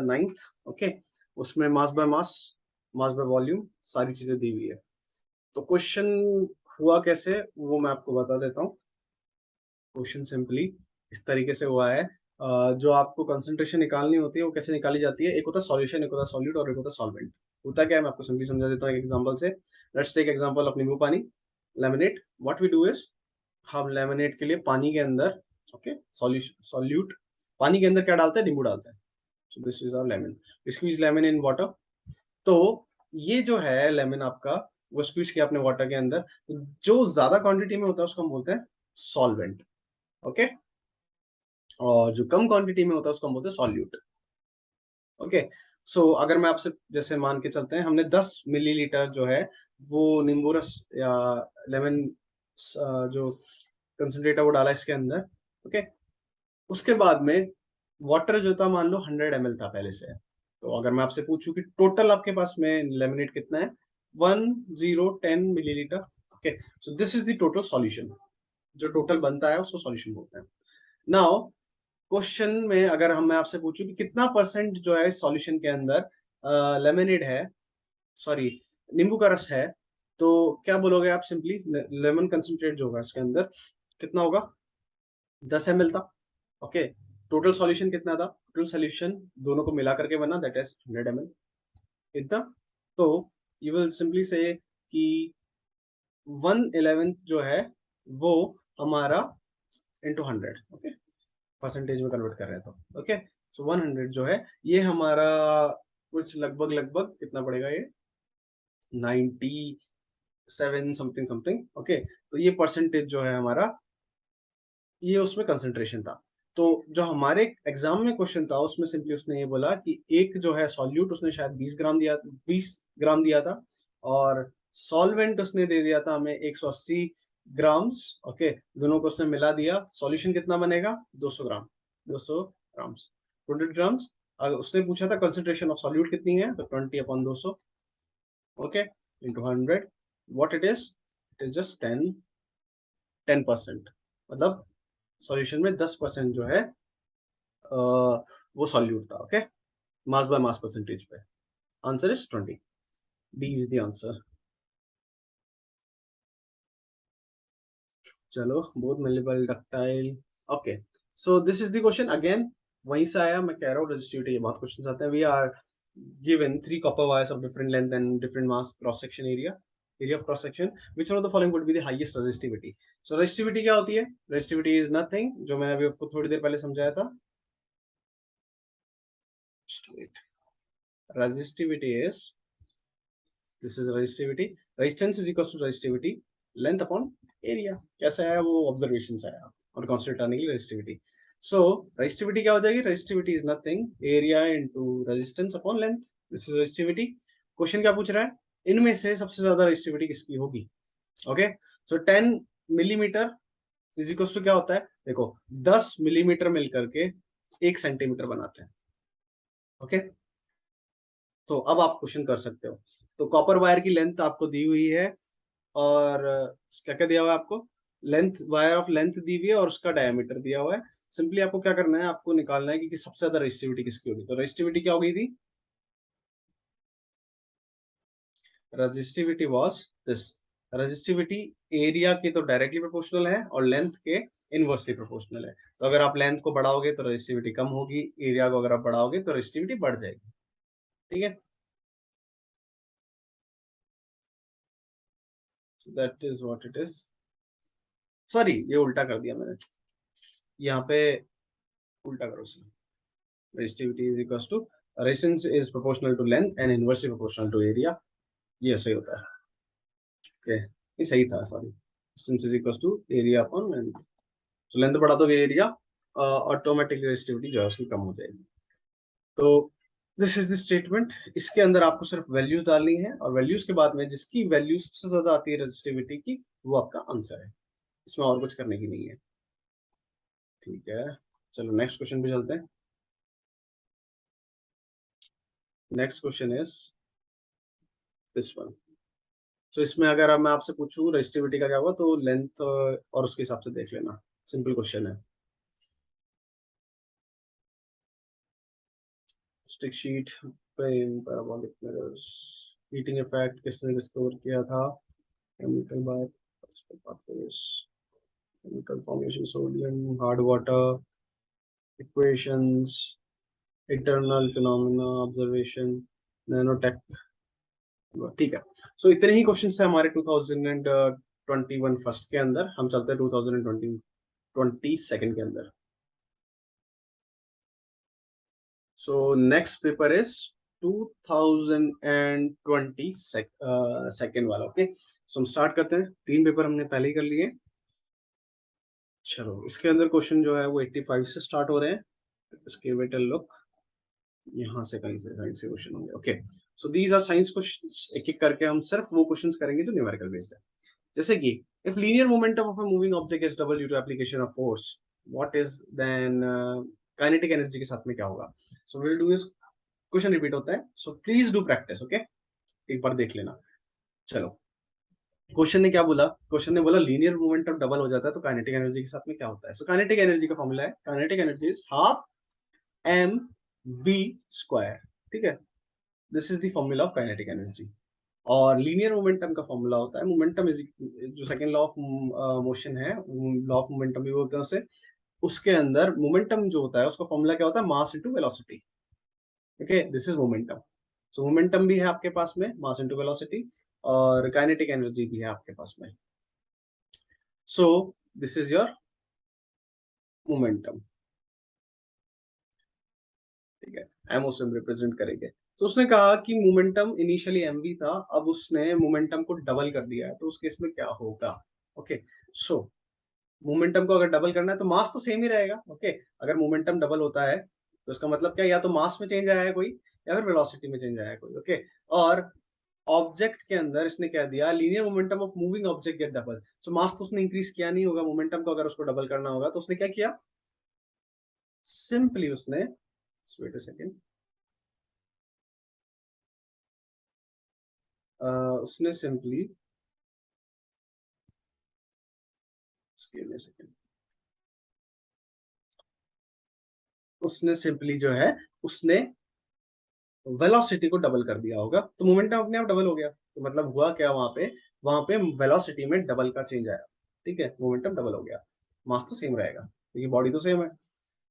9th, okay. उसमें मास बाय वॉल्यूम सारी चीजें दी हुई है। तो क्वेश्चन हुआ कैसे वो मैं आपको बता देता हूँ। क्वेश्चन सिंपली इस तरीके से हुआ है, जो आपको कंसंट्रेशन निकालनी होती है वो कैसे निकाली जाती है, एक होता है सॉल्यूशन, एक होता है सॉल्यूट, और एक होता है सॉल्वेंट। होता क्या है मैं आपको सिंपली समझा देता हूँ एक एग्जांपल से। लेट्स टेक एग्जांपल ऑफ नींबू पानी। Lemonade, what we do is, हम लैमिनेट के लिए पानी के अंदर, ओके, सॉल्यूट, पानी के अंदर क्या डालते हैं, नींबू डालते हैं। So this is our lemon, squeeze lemon in water. तो ये जो है लेमन आपका, वो स्क्वीज किया आपने वाटर के अंदर, तो जो ज्यादा क्वांटिटी में होता है उसको हम बोलते हैं सॉल्वेंट, ओके, और जो कम क्वांटिटी में होता है उसको हम बोलते हैं सॉल्यूट, ओके। सो अगर मैं आपसे जैसे मान के चलते हैं, हमने 10 मिलीलीटर जो है वो नींबू रस या लेमन जो कंसंट्रेट है वो डाला इसके अंदर, ओके। उसके बाद में वाटर जो था मान लो 100 ml था पहले से, तो अगर मैं आपसे पूछूं कि टोटल आपके पास में लेमिनेट कितना है, 1010 millilitre, okay. So this is the total solution, जो टोटल बनता है उसको सॉल्यूशन बोलते हैं। नाउ क्वेश्चन में अगर हम मैं आपसे पूछूं कि कितना परसेंट जो है सॉल्यूशन के अंदर लेमनेड है, सॉरी नींबू का रस है, तो क्या बोलोगे आप सिंपली, लेमन कंसंट्रेट जो होगा इसके अंदर कितना होगा, 10 ml था, ओके। टोटल सॉल्यूशन कितना था, टोटल सॉल्यूशन दोनों को मिला करके बना, दैट इज 100 ml, इतना। तो यू विल सिंपली से कि 1/11 जो है वो हमारा इंटू 100, ओके, परसेंटेज में कन्वर्ट कर रहे हैं तो, ओके। सो 100 जो है ये हमारा कुछ लगभग लगभग कितना पड़ेगा, ये 97 समथिंग समथिंग, ओके। तो ये परसेंटेज जो है हमारा, ये उसमें कंसंट्रेशन था। तो जो हमारे एग्जाम में क्वेश्चन था उसमें सिंपली उसने ये बोला कि एक जो है सॉल्यूट उसने शायद 20 ग्राम दिया था, और सॉल्वेंट उसने दे दिया था हमें 180 ग्राम्स, ओके। दोनों को उसने मिला दिया, सॉल्यूशन कितना बनेगा, 200 ग्राम, 200 ग्राम्स, 20 ग्राम्स। अगर उसने पूछा था कंसंट्रेशन ऑफ सॉल्यूट कितनी है, तो 20/200, okay, into 100, what it is just 10%, मतलब सॉल्यूशन में 10% जो है वो सॉल्यूट था, okay, mass by mass percentage पे। Answer is 20, D is the answer. चलो, बहुत malleable ductile, okay. So this is the question again, वहीं से आया, मैं कह रहा हूँ रजिस्टिविटी ये बहुत क्वेश्चन आते हैं। We are given 3 copper wires of different length and different mass, cross section area of cross section, which one of the following would be the highest resistivity. So resistivity क्या होती है, रेजिस्टिविटी इज नथिंग, जो मैंने अभी आपको थोड़ी देर पहले समझाया था, resistivity is, this is resistivity, resistance is equals to resistivity, length upon area। कैसा है वो, ऑब्जर्वेशन से आया और कॉन्स्टेंट आने की रेजिस्टिविटी। सो रेजिस्टिविटी क्या हो जाएगी, resistivity is nothing area into resistance upon length, this is resistivity. Question क्या पूछ रहा है, इनमें से सबसे ज्यादा रेजिस्टिविटी किसकी होगी, okay. So 10 millimetre is equals to क्या होता है, देखो 10 मिलीमीटर मिलकर के 1 सेंटीमीटर बनाते हैं, ओके। तो अब आप क्वेश्चन कर सकते हो। तो कॉपर वायर की लेंथ आपको दी हुई है, और क्या क्या दिया हुआ है आपको, लेंथ, वायर ऑफ लेंथ दी हुई है और उसका डायमीटर दिया हुआ है। सिंपली आपको क्या करना है, आपको निकालना है कि सबसे ज्यादा रेजिस्टिविटी किसकी होगी। तो रेजिस्टिविटी क्या हो गई थी, resistivity was this, resistivity area की तो डायरेक्टली प्रोपोर्शनल है और लेंथ के इनवर्सली प्रोपोर्शनल है। तो अगर आप लेंथ को बढ़ाओगे तो रेजिस्टिविटी कम होगी, एरिया को अगर आप बढ़ाओगे तो रेजिस्टिविटी बढ़ जाएगी, ठीक है। That is what it is, sorry ये उल्टा कर दिया मैंने, यहाँ पे उल्टा करो sir, resistivity is equals to, resistance is proportional to length and inversely proportional to area, ये सही होता है, ओके, ये सही था, sorry, resistance is equals to area upon length, so length बढ़ा दोगे एरिया, ऑटोमेटिकली रेजिस्टिविटी जो है उसकी कम हो जाएगी। तो दिस इज द स्टेटमेंट, इसके अंदर आपको सिर्फ वैल्यूज डालनी है, और वैल्यूज के बाद में जिसकी वैल्यू सबसे ज्यादा आती है रेजिस्टिविटी की, वो आपका आंसर है, इसमें और कुछ करने की नहीं है, ठीक है। चलो नेक्स्ट क्वेश्चन पे चलते हैं। Next question is this one. So इसमें अगर अब मैं आपसे पूछूं रेजिस्टिविटी का क्या हुआ, तो लेंथ और उसके हिसाब से देख लेना, सिंपल क्वेश्चन है। Stick sheet, plane parabolic mirrors, heating effect किसने डिस्कवर किया था, chemical by pathways, chemical formation, sodium, hard water, equations, internal phenomena, observation, nanotech, ठीक है। सो इतने ही क्वेश्चन थे हमारे 2000 2021 फर्स्ट के अंदर, हम चलते हैं 2020 सेकंड के अंदर। So next paper is 2020 second वाला। ओके, सो हम स्टार्ट करते हैं। 3 पेपर हमने पहले ही कर लिए। चलो, इसके अंदर क्वेश्चन जो है वो 85 से स्टार्ट हो रहे हैं। इसके वेट लुक, यहाँ से कहीं से साइंस के क्वेश्चन होंगे। Okay, so these are science questions. एक एक करके हम सिर्फ वो क्वेश्चंस करेंगे जो न्यूमेरिकल बेस्ड है। जैसे कि if linear momentum of a moving object is double due to application of force, what is then kinetic energy के साथ में क्या होगा। सो विल डू इस क्वेश्चन रिपीट होता है, so please do practice. Okay, एक बार देख लेना। चलो, क्वेश्चन ने क्या बोला? क्वेश्चन ने बोला लीनियर मोमेंटम डबल हो जाता है तो काइनेटिक एनर्जी के साथ में क्या होता है। सो काइनेटिक एनर्जी का फॉर्मूला है, kinetic energy is half M V square. ठीक है, this is the formula of kinetic energy. और लीनियर मोमेंटम का फॉर्मूला होता है, मोमेंटम इज जो सेकंड लॉ ऑफ मोशन है, लॉ ऑफ मोमेंटम भी बोलते हैं उसे। उसके अंदर मोमेंटम जो होता है उसका फॉर्मूला क्या होता है? Mass into velocity. Okay, this is momentum. So momentum भी है आपके पास में, मास इनटू वेलोसिटी, और काइनेटिक एनर्जी भी है आपके पास में। सो दिस इज योर मोमेंटम। ठीक है, एम उसे रिप्रेजेंट करेंगे। तो उसने कहा कि मोमेंटम इनिशियली एमवी था, अब उसने मोमेंटम को डबल कर दिया है, तो उस केस में क्या होगा। ओके, सो मोमेंटम को अगर डबल करना है तो मास तो सेम ही रहेगा। ओके, अगर मोमेंटम डबल होता है तो इसका मतलब क्या, या तो मास में चेंज आया है कोई, या फिर वेलोसिटी में चेंज आया है कोई। ओके, और ऑब्जेक्ट के अंदर इसने कह दिया linear momentum of moving object get double. So mass तो उसने इंक्रीज किया नहीं होगा, मोमेंटम को अगर उसको डबल करना होगा तो उसने क्या किया? सिंपली उसने, वेट अ सेकंड, उसने सिंपली, उसने सिंपली जो है, उसने वेलोसिटी को डबल कर दिया होगा, तो मोमेंटम अपने आप डबल हो गया। तो मतलब हुआ क्या वहां पे वेलोसिटी में डबल का चेंज आया। ठीक है, मोमेंटम डबल हो गया, मास तो सेम रहेगा क्योंकि बॉडी तो सेम है।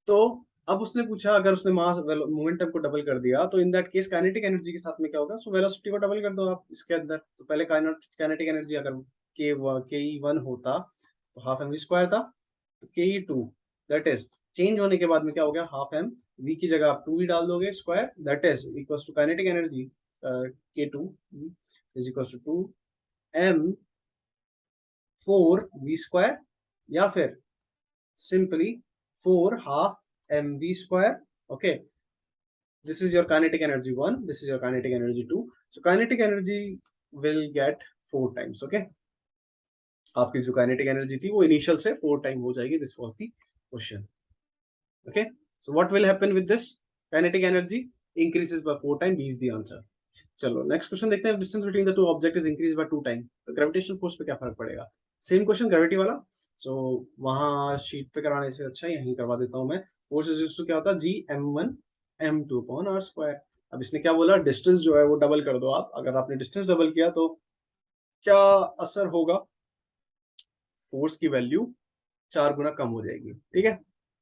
तो अब उसने पूछा अगर उसने मास मोमेंटम को डबल कर दिया तो in that case kinetic energy के साथ में क्या होगा। सो वेलोसिटी को डबल कर दो आप इसके अंदर। तो पहले काइनेटिक एनर्जी अगर के ई वन होता तो हाफ एम वी स्क्वायर था, तो के ई टू, दैट इज चेंज होने के बाद में क्या हो गया, हाफ एम वी की जगह आप टू ही डाल दोगे square, that is equal to kinetic energy K two is equal to two M four V square, या फिर simply four half M V square. Okay, this is your kinetic energy 1, this is your kinetic energy 2, so kinetic energy will get 4 times. Okay, आपकी जो kinetic energy थी वो इनिशियल से 4 टाइम हो जाएगी। This was the question. Okay, so what will happen with this, kinetic energy increases by 4 time, B is the answer. चलो नेक्स्ट क्वेश्चन देखते हैं। Distance between the two object is increase by 2 time, तो ग्रेविटेशनल फोर्स पे क्या फर्क पड़ेगा। सेम क्वेश्चन ग्रेविटी वाला, सो वहां शीट पे कराने से अच्छा यहीं करवा देता हूं मैं। फोर्स इज इक्वल टू क्या होता है, G M one M two upon R square. अब इसने क्या बोला, डिस्टेंस जो है वो डबल कर दो आप। अगर आपने डिस्टेंस डबल किया तो क्या असर होगा, फोर्स की वैल्यू 4 गुना कम हो जाएगी। ठीक है,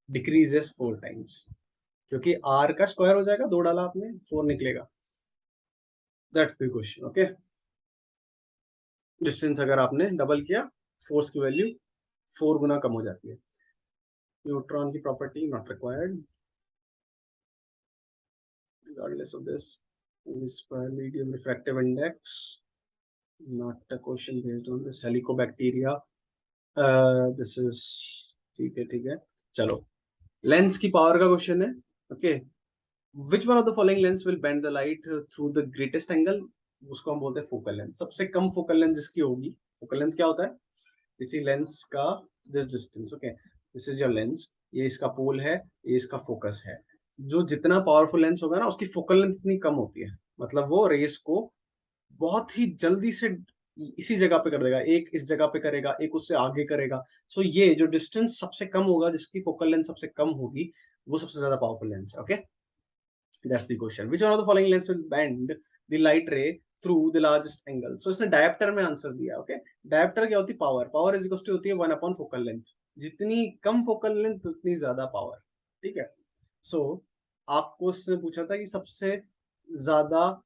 डिक्रीजेस 4 टाइम्स, क्योंकि आर का स्क्वायर हो जाएगा, 2 डाला आपने 4 निकलेगा। That's the question. Okay, distance अगर आपने डबल किया, फोर्स की वैल्यू 4 गुना कम हो जाती है। न्यूट्रॉन की property not required, regardless of this, medium refractive index, not a question based on this, helicobacteria, this is, ठीक है ठीक है। चलो, लेंस की पावर का क्वेश्चन है। Okay, which one of the following lens will bend the light through the greatest angle, उसको हम बोलते हैं फोकल लेंथ। सबसे कम फोकल लेंथ जिसकी होगी, फोकल लेंथ क्या होता है, इसी लेंस का this distance. Okay, this is your lens, ये इसका पोल है, ये इसका फोकस है। जो जितना पावरफुल लेंस होगा ना, उसकी फोकल लेंथ इतनी कम होती है, मतलब वो रेस को बहुत ही जल्दी से इसी जगह पे कर देगा, एक इस जगह पे करेगा, एक उससे आगे करेगा। सो ये जो डिस्टेंस सबसे कम होगा, जिसकी फोकल लेंथ सबसे कम होगी, वो सबसे ज्यादा पावरफुल लेंस है। Okay, that's the question, which one of the following lens will bend the light ray through the largest angle. So इसने डायप्टर में आंसर दिया। ओके, डायप्टर क्या होती है, power, power is equal to होती है 1 अपॉन फोकल लेंथ। जितनी कम फोकल लेंथ उतनी ज्यादा पावर। ठीक है, सो आपको इसने पूछा था कि सबसे ज्यादा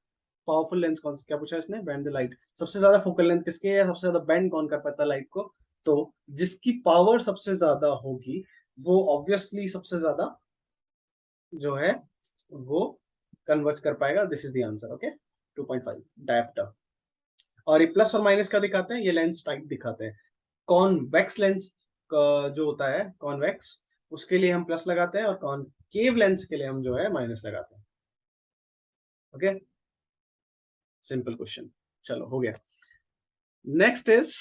पावरफुल लेंस कौन सा, क्या पूछा इसने, बेंड द लाइट, सबसे ज्यादा फोकल लेंथ किसकी है, सबसे ज्यादा बेंड कौन कर पाता है लाइट को, तो जिसकी पावर सबसे ज्यादा होगी वो ऑब्वियसली सबसे ज्यादा जो है वो कन्वर्ट कर पाएगा। This is the answer. Okay 2.5 dioptre. और ये प्लस और माइनस का दिखाते हैं, ये लेंस टाइप दिखाते हैं। कॉन्वेक्स लेंस जो होता है कॉन्वेक्स, उसके लिए हम प्लस लगाते हैं, और कॉनकेव लेंस के लिए हम जो है माइनस लगाते हैं। ओके सिंपल क्वेश्चन, चलो हो गया। Next is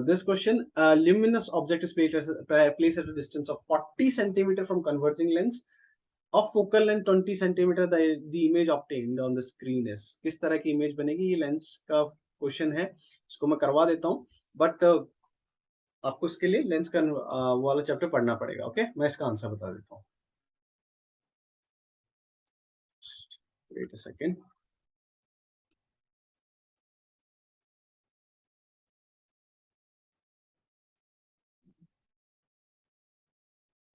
this question, a luminous object is placed at a distance of 40 centimeter from converging lens of focal length 20 centimeter. The image obtained on the screen is, किस तरह की इमेज बनेगी, ये लेंस का क्वेश्चन है, इसको मैं करवा देता हूँ, बट आपको इसके लिए लेंस का वाला चैप्टर पढ़ना पड़ेगा। ओके मैं इसका आंसर बता देता हूँ, वेट अ सेकेंड।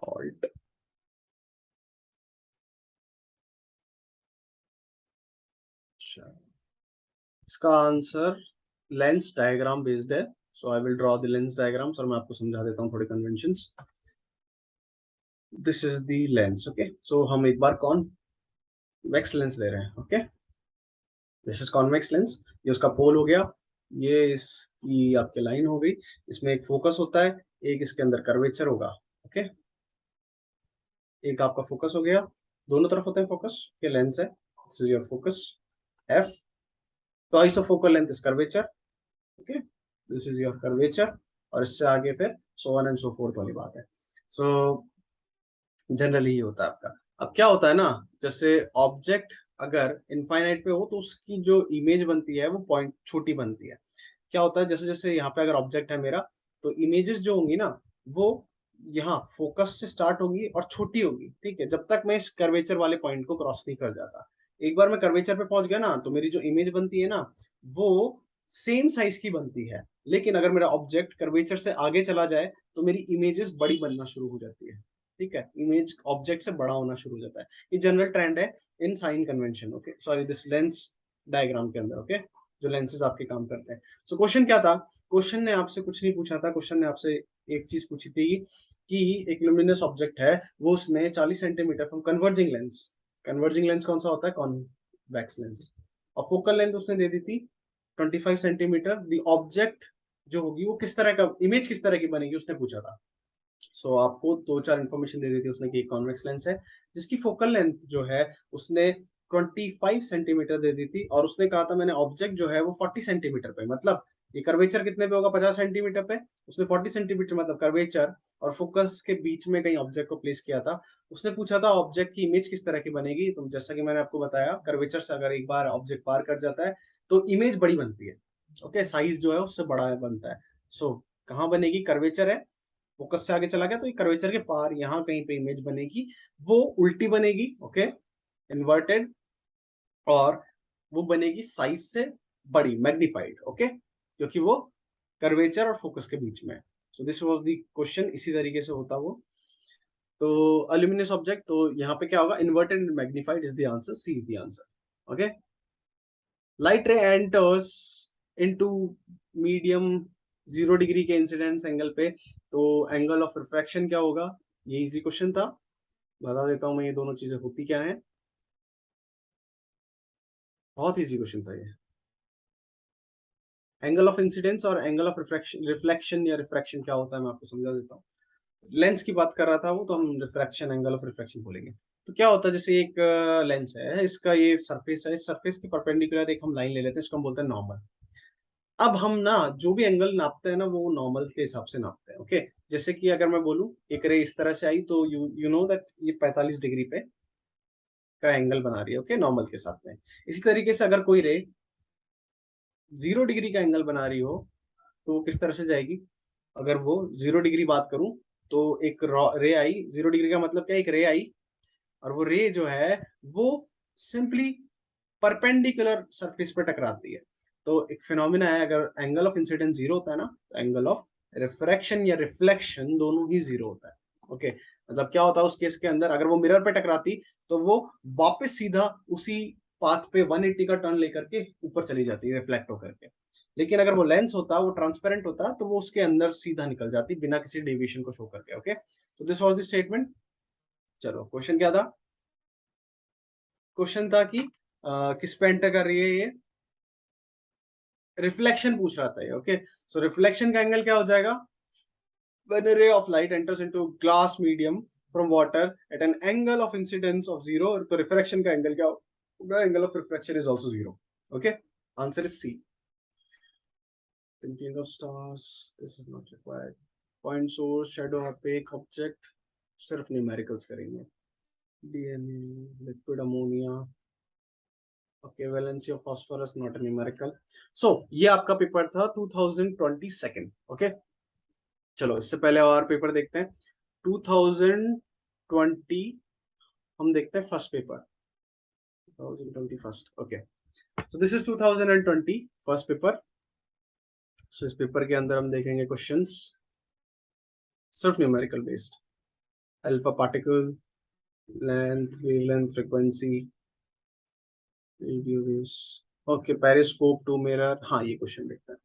ऑल्ट, इसका आंसर लेंस डायग्राम बेस्ड है, so I will draw the lens diagrams और मैं आपको समझा देता हूँ थोड़े conventions. This is the lens. Okay so हम एक बार कॉन्वेक्स लेंस ले रहे हैं। Okay this is convex lens, ये उसका पोल हो गया, ये इसकी आपके लाइन हो गई, इसमें एक फोकस होता है, एक इसके अंदर कर्वेचर होगा। ओके एक आपका फोकस हो गया, दोनों तरफ होता है फोकस, ये लेंस है, this is your focus F, तो आइसोफोकल length is curvature. Okay this is your curvature, और इससे आगे फिर so on and so fourth वाली बात है। सो जनरली ये होता है आपका। अब क्या होता है ना, जैसे ऑब्जेक्ट अगर इनफाइनाइट पे हो तो उसकी जो इमेज बनती है वो पॉइंट छोटी बनती है। क्या होता है, जैसे जैसे यहाँ पे अगर ऑब्जेक्ट है मेरा, तो इमेजेस जो होंगी ना वो यहाँ फोकस से स्टार्ट होगी और छोटी होगी, ठीक है, जब तक मैं इस कर्वेचर वाले पॉइंट को क्रॉस नहीं कर जाता। एक बार मैं कर्वेचर पे पहुंच गया ना, तो मेरी जो इमेज बनती है ना वो सेम साइज की बनती है, लेकिन अगर मेरा ऑब्जेक्ट कर्वेचर से आगे चला जाए तो मेरी इमेजेस बड़ी बनना शुरू हो जाती है। ठीक है, इमेज ऑब्जेक्ट से बड़ा होना शुरू हो जाता है, ये जनरल ट्रेंड है in sign convention. Okay sorry this lens diagram के अंदर। ओके जो लेंसेज आपके काम करते हैं। सो क्वेश्चन क्या था, क्वेश्चन ने आपसे कुछ नहीं पूछा था, क्वेश्चन ने आपसे एक चीज पूछी थी कि एक लुमिनस ऑब्जेक्ट है, वो उसने 40 centimetre from converging lens, converging lens कौन सा होता है, कॉन्वेक्स लेंस, और फोकल लेंथ उसने दे दी थी 25 सेंटीमीटर। द ऑब्जेक्ट जो होगी वो किस तरह का, इमेज किस तरह की बनेगी उसने पूछा था। सो आपको दो चार इंफॉर्मेशन दे दी थी उसने कि कॉन्वेक्स लेंस है जिसकी फोकल लेंथ जो है उसने 25 सेंटीमीटर दे दी थी, और उसने कहा था मैंने ऑब्जेक्ट जो है वो 40 सेंटीमीटर पे, मतलब ये कर्वेचर कितने पे होगा, 50 सेंटीमीटर पे, उसने 40 सेंटीमीटर मतलब कर्वेचर और फोकस के बीच में कहीं ऑब्जेक्ट को प्लेस किया था। उसने पूछा था ऑब्जेक्ट की इमेज किस तरह की बनेगी, तो जैसा कि मैंने आपको बताया कर्वेचर से अगर एक बार ऑब्जेक्ट पार कर जाता है तो इमेज बड़ी बनती है। ओके साइज जो है उससे बड़ा बनता है। सो कहाँ बनेगी, कर्वेचर है, फोकस से आगे चला गया तो ये कर्वेचर के पार यहाँ कहीं पे इमेज बनेगी, वो उल्टी बनेगी। ओके इन्वर्टेड, और वो बनेगी साइज से बड़ी, मैग्निफाइड। ओके क्योंकि वो कर्वेचर और फोकस के बीच में है। सो दिस वाज द क्वेश्चन, इसी तरीके से होता वो। तो अल्यूमिनियस ऑब्जेक्ट, तो यहाँ पे क्या होगा, inverted and magnified is the answer, C is the answer. Okay light ray enters into medium 0 degree के इंसिडेंस एंगल पे, तो एंगल ऑफ रिफ्रैक्शन क्या होगा, ये इजी क्वेश्चन था, बता देता हूं मैं ये दोनों चीजें होती क्या है, बहुत इजी क्वेश्चन था ये। एंगल ऑफ इंसिडेंस और एंगल ऑफ रिफ्रैक्शन, रिफ्लेक्शन या रिफ्रैक्शन क्या होता है मैं आपको समझा देता हूँ। लेंस की बात कर रहा था वो, तो हम रिफ्रैक्शन, एंगल ऑफ रिफ्रैक्शन बोलेंगे। तो क्या होता है, जैसे एक लेंस है, इसका ये सरफेस है, इस सरफेस के परपेंडिकुलर एक हम लाइन ले लेते हैं, इसको हम बोलते हैं नॉर्मल। अब हम ना जो भी एंगल नापते हैं ना वो नॉर्मल के हिसाब से नापते हैं। ओके जैसे कि अगर मैं बोलूं एक रे इस तरह से आई तो यू नो दैट ये 45 डिग्री पे का एंगल बना रही है। ओके नॉर्मल के साथ में, इसी तरीके से अगर कोई रे 0 डिग्री का एंगल बना रही हो तो वो किस तरह से जाएगी, अगर वो 0 डिग्री बात करूं तो एक रे आई, 0 डिग्री का मतलब क्या, एक रे आई और वो रे जो है वो सिंपली परपेंडिकुलर सरफेस पे टकराती है। तो एक फिनोमिना है, अगर एंगल ऑफ इंसिडेंस 0 होता है ना, तो एंगल ऑफ रिफ्रैक्शन या रिफ्लेक्शन दोनों ही 0 होता है। ओके मतलब क्या होता है उस केस के अंदर, अगर वो मिरर पे टकराती तो वो वापस सीधा उसी पाथ पे 180 का टर्न लेकर के ऊपर चली जाती है रिफ्लेक्ट होकर के। लेकिन अगर वो लेंस होता, वो ट्रांसपेरेंट होता, तो वो उसके अंदर सीधा निकल जाती बिना किसी डेविएशन को शो करके। ओके, तो दिस वाज द स्टेटमेंट। चलो क्वेश्चन क्या था? क्वेश्चन था कि किस पे एंटर कर रही है ये? रिफ्लेक्शन पूछ रहा था ये। ओके, सो रिफ्लेक्शन का एंगल क्या हो जाएगा? When a ray of light enters into glass medium from water at an angle of incidence of 0, तो रिफ्रैक्शन का एंगल क्या होगा? Angle of refraction is also 0। Okay, answer is C. Thinking of stars, this is not required. Point source, shadow, opaque object, सिर्फ न्यूमेरिकल्स करेंगे। DNA, liquid ammonia, okay, valency of phosphorus, not a numerical. So ये आपका पेपर था 2022। ओके, चलो इससे पहले और पेपर देखते हैं। 2020 हम देखते हैं first paper. 2020 first. Okay, so this is 2020 first paper. So इस पेपर के अंदर हम देखेंगे क्वेश्चंस सिर्फ numerical based. Alpha particle, length, wavelength, frequency, radio waves. Okay, periscope, two mirror. हाँ, ये क्वेश्चन देखते हैं।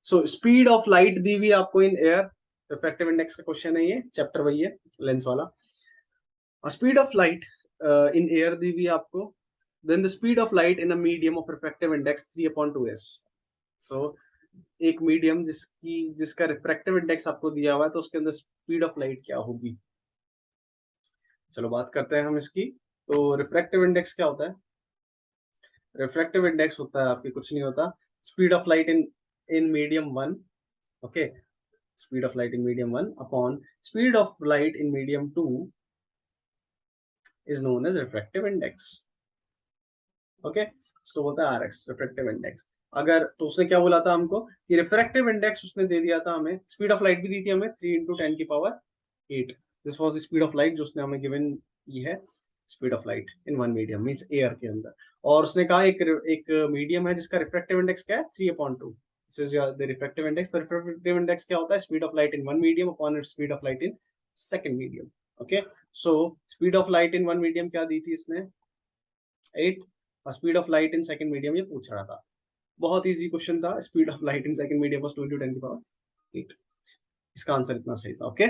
सो स्पीड ऑफ लाइट दी हुई आपको इन एयर, रिफ्रैक्टिव इंडेक्स का क्वेश्चन है ये, चैप्टर वही है, लेंस वाला। Speed of light in air दी हुई आपको, then the speed of light in a medium of refractive index 3/2s। So एक मीडियम जिसका रिफ्रैक्टिव इंडेक्स आपको दिया हुआ है, तो उसके अंदर स्पीड ऑफ लाइट क्या होगी? चलो बात करते हैं हम इसकी। तो रिफ्रैक्टिव इंडेक्स क्या होता है? रिफ्रैक्टिव इंडेक्स होता है आपकी कुछ नहीं होता, speed of light in medium 1। Okay, speed of light in medium 1 upon speed of light in medium 2 is known as refractive index. Okay, इसको बोलता है RX, रिफ्रैक्टिव इंडेक्स। अगर तो उसने क्या बोला था हमको कि रिफ्रैक्टिव इंडेक्स उसने दे दिया था हमें, स्पीड ऑफ लाइट भी दी थी हमें 3 × 10⁸ this was the speed of light जो उसने हमें गिवन की है, speed of light in one medium means air के अंदर। और उसने कहा एक मीडियम है जिसका रिफ्रैक्टिव इंडेक्स क्या है? 3/2। This is the refractive index. The refractive index क्या होता है? Speed of light in one medium upon speed of light in second medium. Okay, so speed of light in one medium क्या दी थी इसने? 8। और speed of light in second medium ये पूछ रहा था। बहुत इजी क्वेश्चन था। Speed of light in second medium was 2 × 10⁸। इसका आंसर इतना सही था। Okay,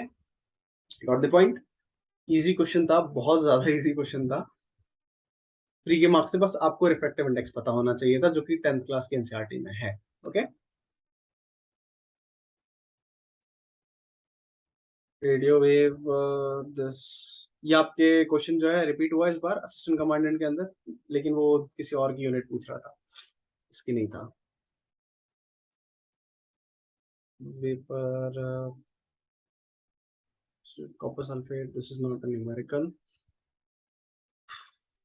got the point. Easy question था, बहुत ज्यादा इजी क्वेश्चन था। 3 के मार्क्स से बस आपको रिफ्रैक्टिव इंडेक्स पता होना चाहिए था, जो कि 10th क्लास की एनसीईआरटी में है। ओके, रेडियो वेव, दिस, ये आपके क्वेश्चन जो है रिपीट हुआ इस बार असिस्टेंट कमांडेंट के अंदर, लेकिन वो किसी और की यूनिट पूछ रहा था, इसकी नहीं था। Vapour, copper sulphate, this is not a numerical.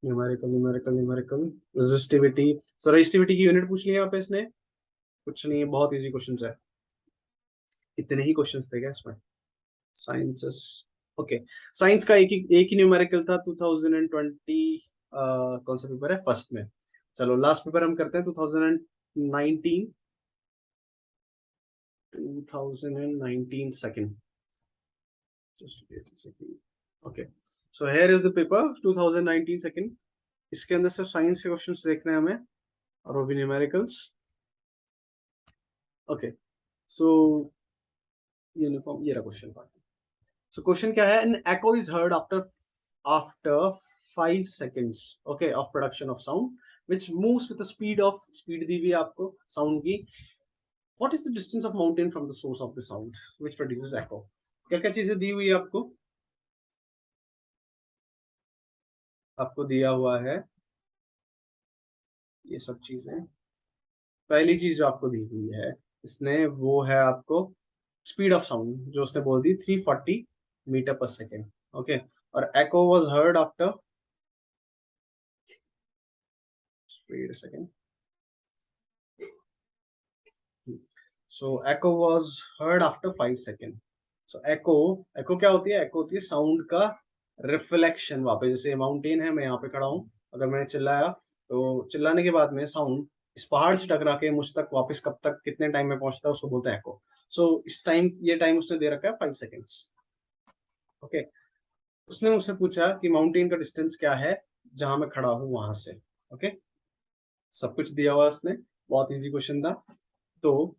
Numerical resistivity. Sir resistivity की यूनिट पूछ ली यहाँ पे इसने, कुछ नहीं है, बहुत इजी क्वेश्चंस है। इतने ही क्वेश्चंस थे क्या इसमें? साइंसेस। ओके, साइंस का एक ही न्यूमेरिकल था 2020। कौन सा पेपर है? फर्स्ट में। चलो लास्ट पेपर हम करते हैं 2019। 2019 second. Okay, so here is the paper 2019 second. इसके अंदर सिर्फ साइंस के क्वेश्चंस देखने हैं हमें, और वो भी न्यूमेरिकल्स। ओके, सो यूनिफॉर्म, ये रहा क्वेश्चन पार्ट। सो क्वेश्चन क्या है? An echo is heard after 5 seconds, okay, of production of sound which moves with the speed दी हुई है आपको साउंड की। what is the distance of mountain from the source of the sound which produces echo? क्या क्या चीजें दी हुई है आपको? आपको दिया हुआ है ये सब चीजें। पहली चीज जो आपको दी हुई है इसने, वो है आपको स्पीड ऑफ साउंड, जो उसने बोल दी 340 मीटर पर सेकेंड। ओके, और echo was heard after, wait a second, so echo was heard after 5 seconds. so echo क्या होती है? echo होती है साउंड का रिफ्लेक्शन। वहां पे जैसे माउंटेन है, मैं यहाँ पे खड़ा हूँ, अगर मैंने चिल्लाया तो चिल्लाने के बाद में साउंड इस पहाड़ से टकरा के मुझ तक वापस कब तक, कितने टाइम में पहुंचता है, उसको बोलते हैं echo. सो इस टाइम, ये टाइम उसने दे रखा है 5 seconds. ओके, उसने मुझसे पूछा कि माउंटेन का डिस्टेंस क्या है जहां मैं खड़ा हूँ वहां से। ओके, सब कुछ दिया हुआ उसने, बहुत इजी क्वेश्चन था। तो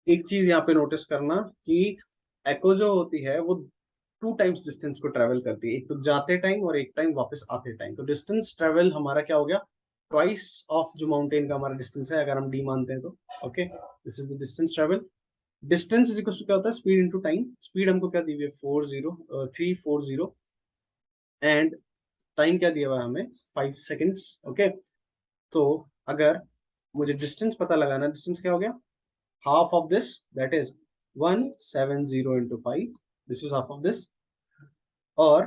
एक चीज यहाँ पे नोटिस करना कि एको जो होती है वो 2 टाइम्स डिस्टेंस को ट्रेवल करती है, एक तो जाते टाइम और एक टाइम वापस आते टाइम। तो डिस्टेंस ट्रेवल हमारा क्या हो गया, ट्वाइस ऑफ जो माउंटेन का हमारा डिस्टेंस है, अगर हम डी मानते हैं तो। Okay, this is the distance travel. Distance is equal to क्या होता है, स्पीड इनटू टाइम। स्पीड हमको क्या दी हुई है, 340, एंड टाइम क्या दिया हुआ है हमें, 5 सेकेंड्स। ओके, तो अगर मुझे डिस्टेंस पता लगाना, डिस्टेंस क्या हो गया, half of this, that is 170 into 5, this is half of this, or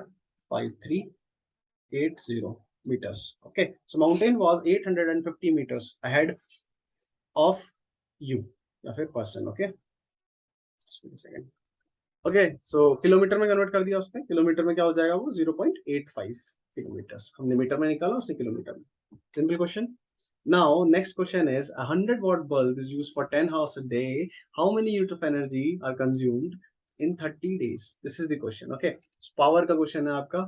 5380 meters. Okay, so mountain was 850 meters ahead of you या फिर person. Okay, just wait a second. Okay, so kilometre में कन्वर्ट कर दिया उसने, किलोमीटर में क्या हो जाएगा वो 0.85 किलोमीटर्स, हमने मीटर में निकाला, उसने किलोमीटर में। Simple question. Now, next question is, a 100-watt bulb is used for 10 hours a day. How many units of energy are consumed in 30 days? This is the question. Okay, so power का क्वेश्चन है आपका,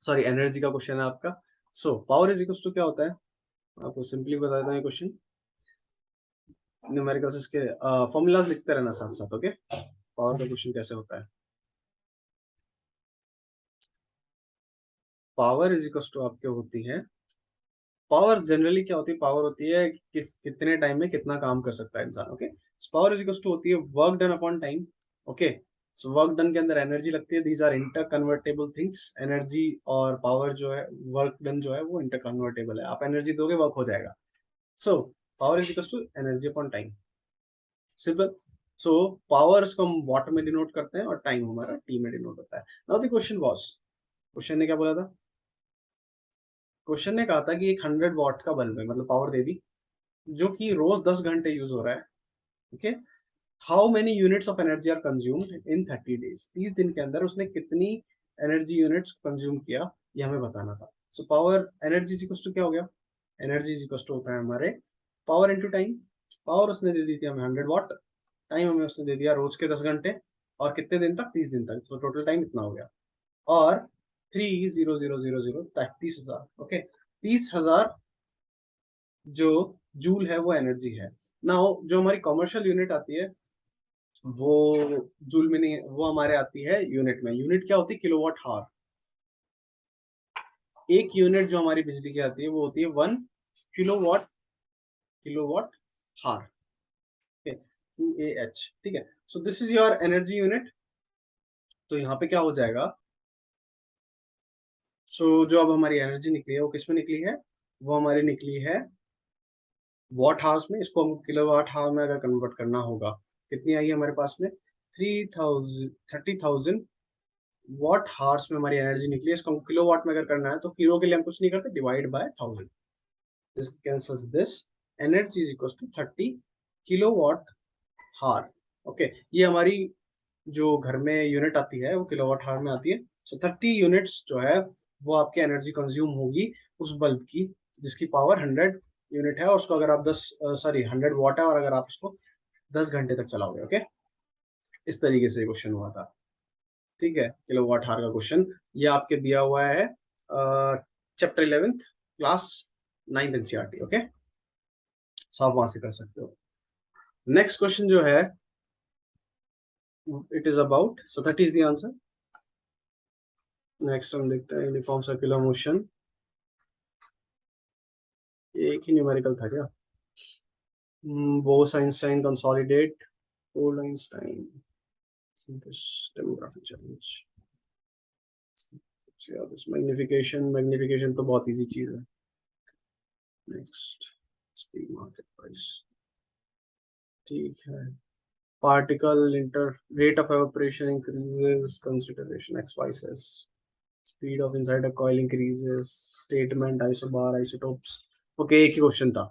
सॉरी एनर्जी का क्वेश्चन है आपका। So power is equal to क्या होता है, आपको सिंपली बता देता हूँ ये क्वेश्चन। न्यूमेरिकल्स इसके फॉर्मूलाज लिखते रहना साथ साथ। ओके, पावर का क्वेश्चन कैसे होता है। पावर इज इक्वल टू आपके होती है, पावर जनरली क्या होती है, पावर होती है कितने टाइम में कितना काम कर सकता है इंसान। Okay, power is equal to होती है work done upon time. Okay, so work done के अंदर एनर्जी लगती है, these are interconvertible things. Energy और पावर जो है, वर्क डन जो है वो इंटर कन्वर्टेबल है, आप एनर्जी दोगे वर्क हो जाएगा। So power is equal to energy upon time, simple. So power को हम वाट में डिनोट करते हैं और टाइम हमारा टी में डिनोट होता है। Now the question was, question ने क्या बोला था, क्वेश्चन ने कहा था कि एक 100 वाट का बल्ब है, मतलब पावर दे दी, जो कि रोज 10 घंटे यूज हो रहा है। Okay, how many units of energy are consumed in 30 days, 30 दिन के अंदर उसने कितनी एनर्जी यूनिट्स कंज्यूम किया, ये हमें बताना था। So power energy equal to क्या हो गया, एनर्जी इक्वल टू होता है हमारे पावर इंटू टाइम। पावर उसने दे दी थी हमें 100 वाट, टाइम हमें उसने दे दिया रोज के 10 घंटे, और कितने दिन तक, 30 दिन तक। तो टोटल टाइम इतना हो गया, और 30000 30,000। ओके, 30,000 जो जूल है वो एनर्जी है। नाउ जो हमारी कॉमर्शियल यूनिट आती है वो जूल में नहीं, वो हमारे आती है यूनिट में। यूनिट क्या होती है, किलोवाट हावर। एक यूनिट जो हमारी बिजली की आती है वो होती है 1 किलोवाट, किलोवाट हावर। QAH, ठीक है। सो this is your energy unit. तो यहाँ पे क्या हो जाएगा, जो अब हमारी एनर्जी निकली है वो किस में निकली है, वो हमारी निकली है वॉट हाउस में। इसको हमको किलोवाट हावर में अगर कन्वर्ट करना होगा, कितनी आई है हमारे पास में, 30,000 वॉट हार्स में हमारी एनर्जी निकली है। इसको हमको किलोवाट में अगर करना है तो किलो के लिए हम कुछ नहीं करते, divide by 1000, this cancels this, energy is equal to 30 kilowatt hour. Okay, ये हमारी जो घर में यूनिट आती है वो किलोवाट हार में आती है। सो 30 यूनिट्स जो है वो आपकी एनर्जी कंज्यूम होगी उस बल्ब की, जिसकी पावर 100 यूनिट है, और उसको अगर आप 100 वाट है, और अगर आप उसको 10 घंटे तक चलाओगे। ओके, इस तरीके से क्वेश्चन हुआ था। ठीक है, किलोवाट हार का क्वेश्चन ये आपके दिया हुआ है chapter 11th class 9th NCERT. Okay, so आप वहां से कर सकते हो। नेक्स्ट क्वेश्चन जो है, it is about, so that is the answer. Next हम देखते हैं यूनिफॉर्म सर्कुलर मोशन, एक ही न्यूमेरिकल था क्या, बोस आइंस्टाइन कंसोलिडेट, बोल Einstein demography challenge. Magnification, magnification तो बहुत इजी चीज है। नेक्स्ट, स्पीड मार्केट प्राइस, ठीक है। Particle inter rate of evaporation increases, consideration x y says speed of inside a coil increases, statement isobar isotopes। Okay, एक ही क्वेश्चन था,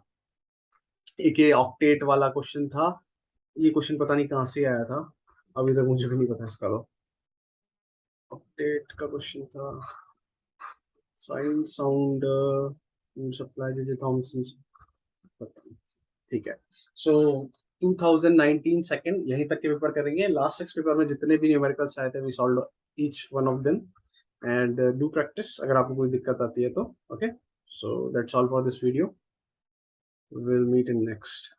एक ये ऑक्टेट वाला क्वेश्चन था। ये क्वेश्चन पता नहीं कहाँ से आया था, अभी तक मुझे भी नहीं पता इसका। तो ऑक्टेट का क्वेश्चन था, sign sound supply J Thomson, ठीक है। सो 2019 सेकंड यहीं तक के पेपर करेंगे। लास्ट 6 पेपर में जितने भी न्यूमेरिकल्स आए थे we solved each one of them, and do practice अगर आपको कोई दिक्कत आती है तो। Okay, so that's all for this video. We'll meet in next.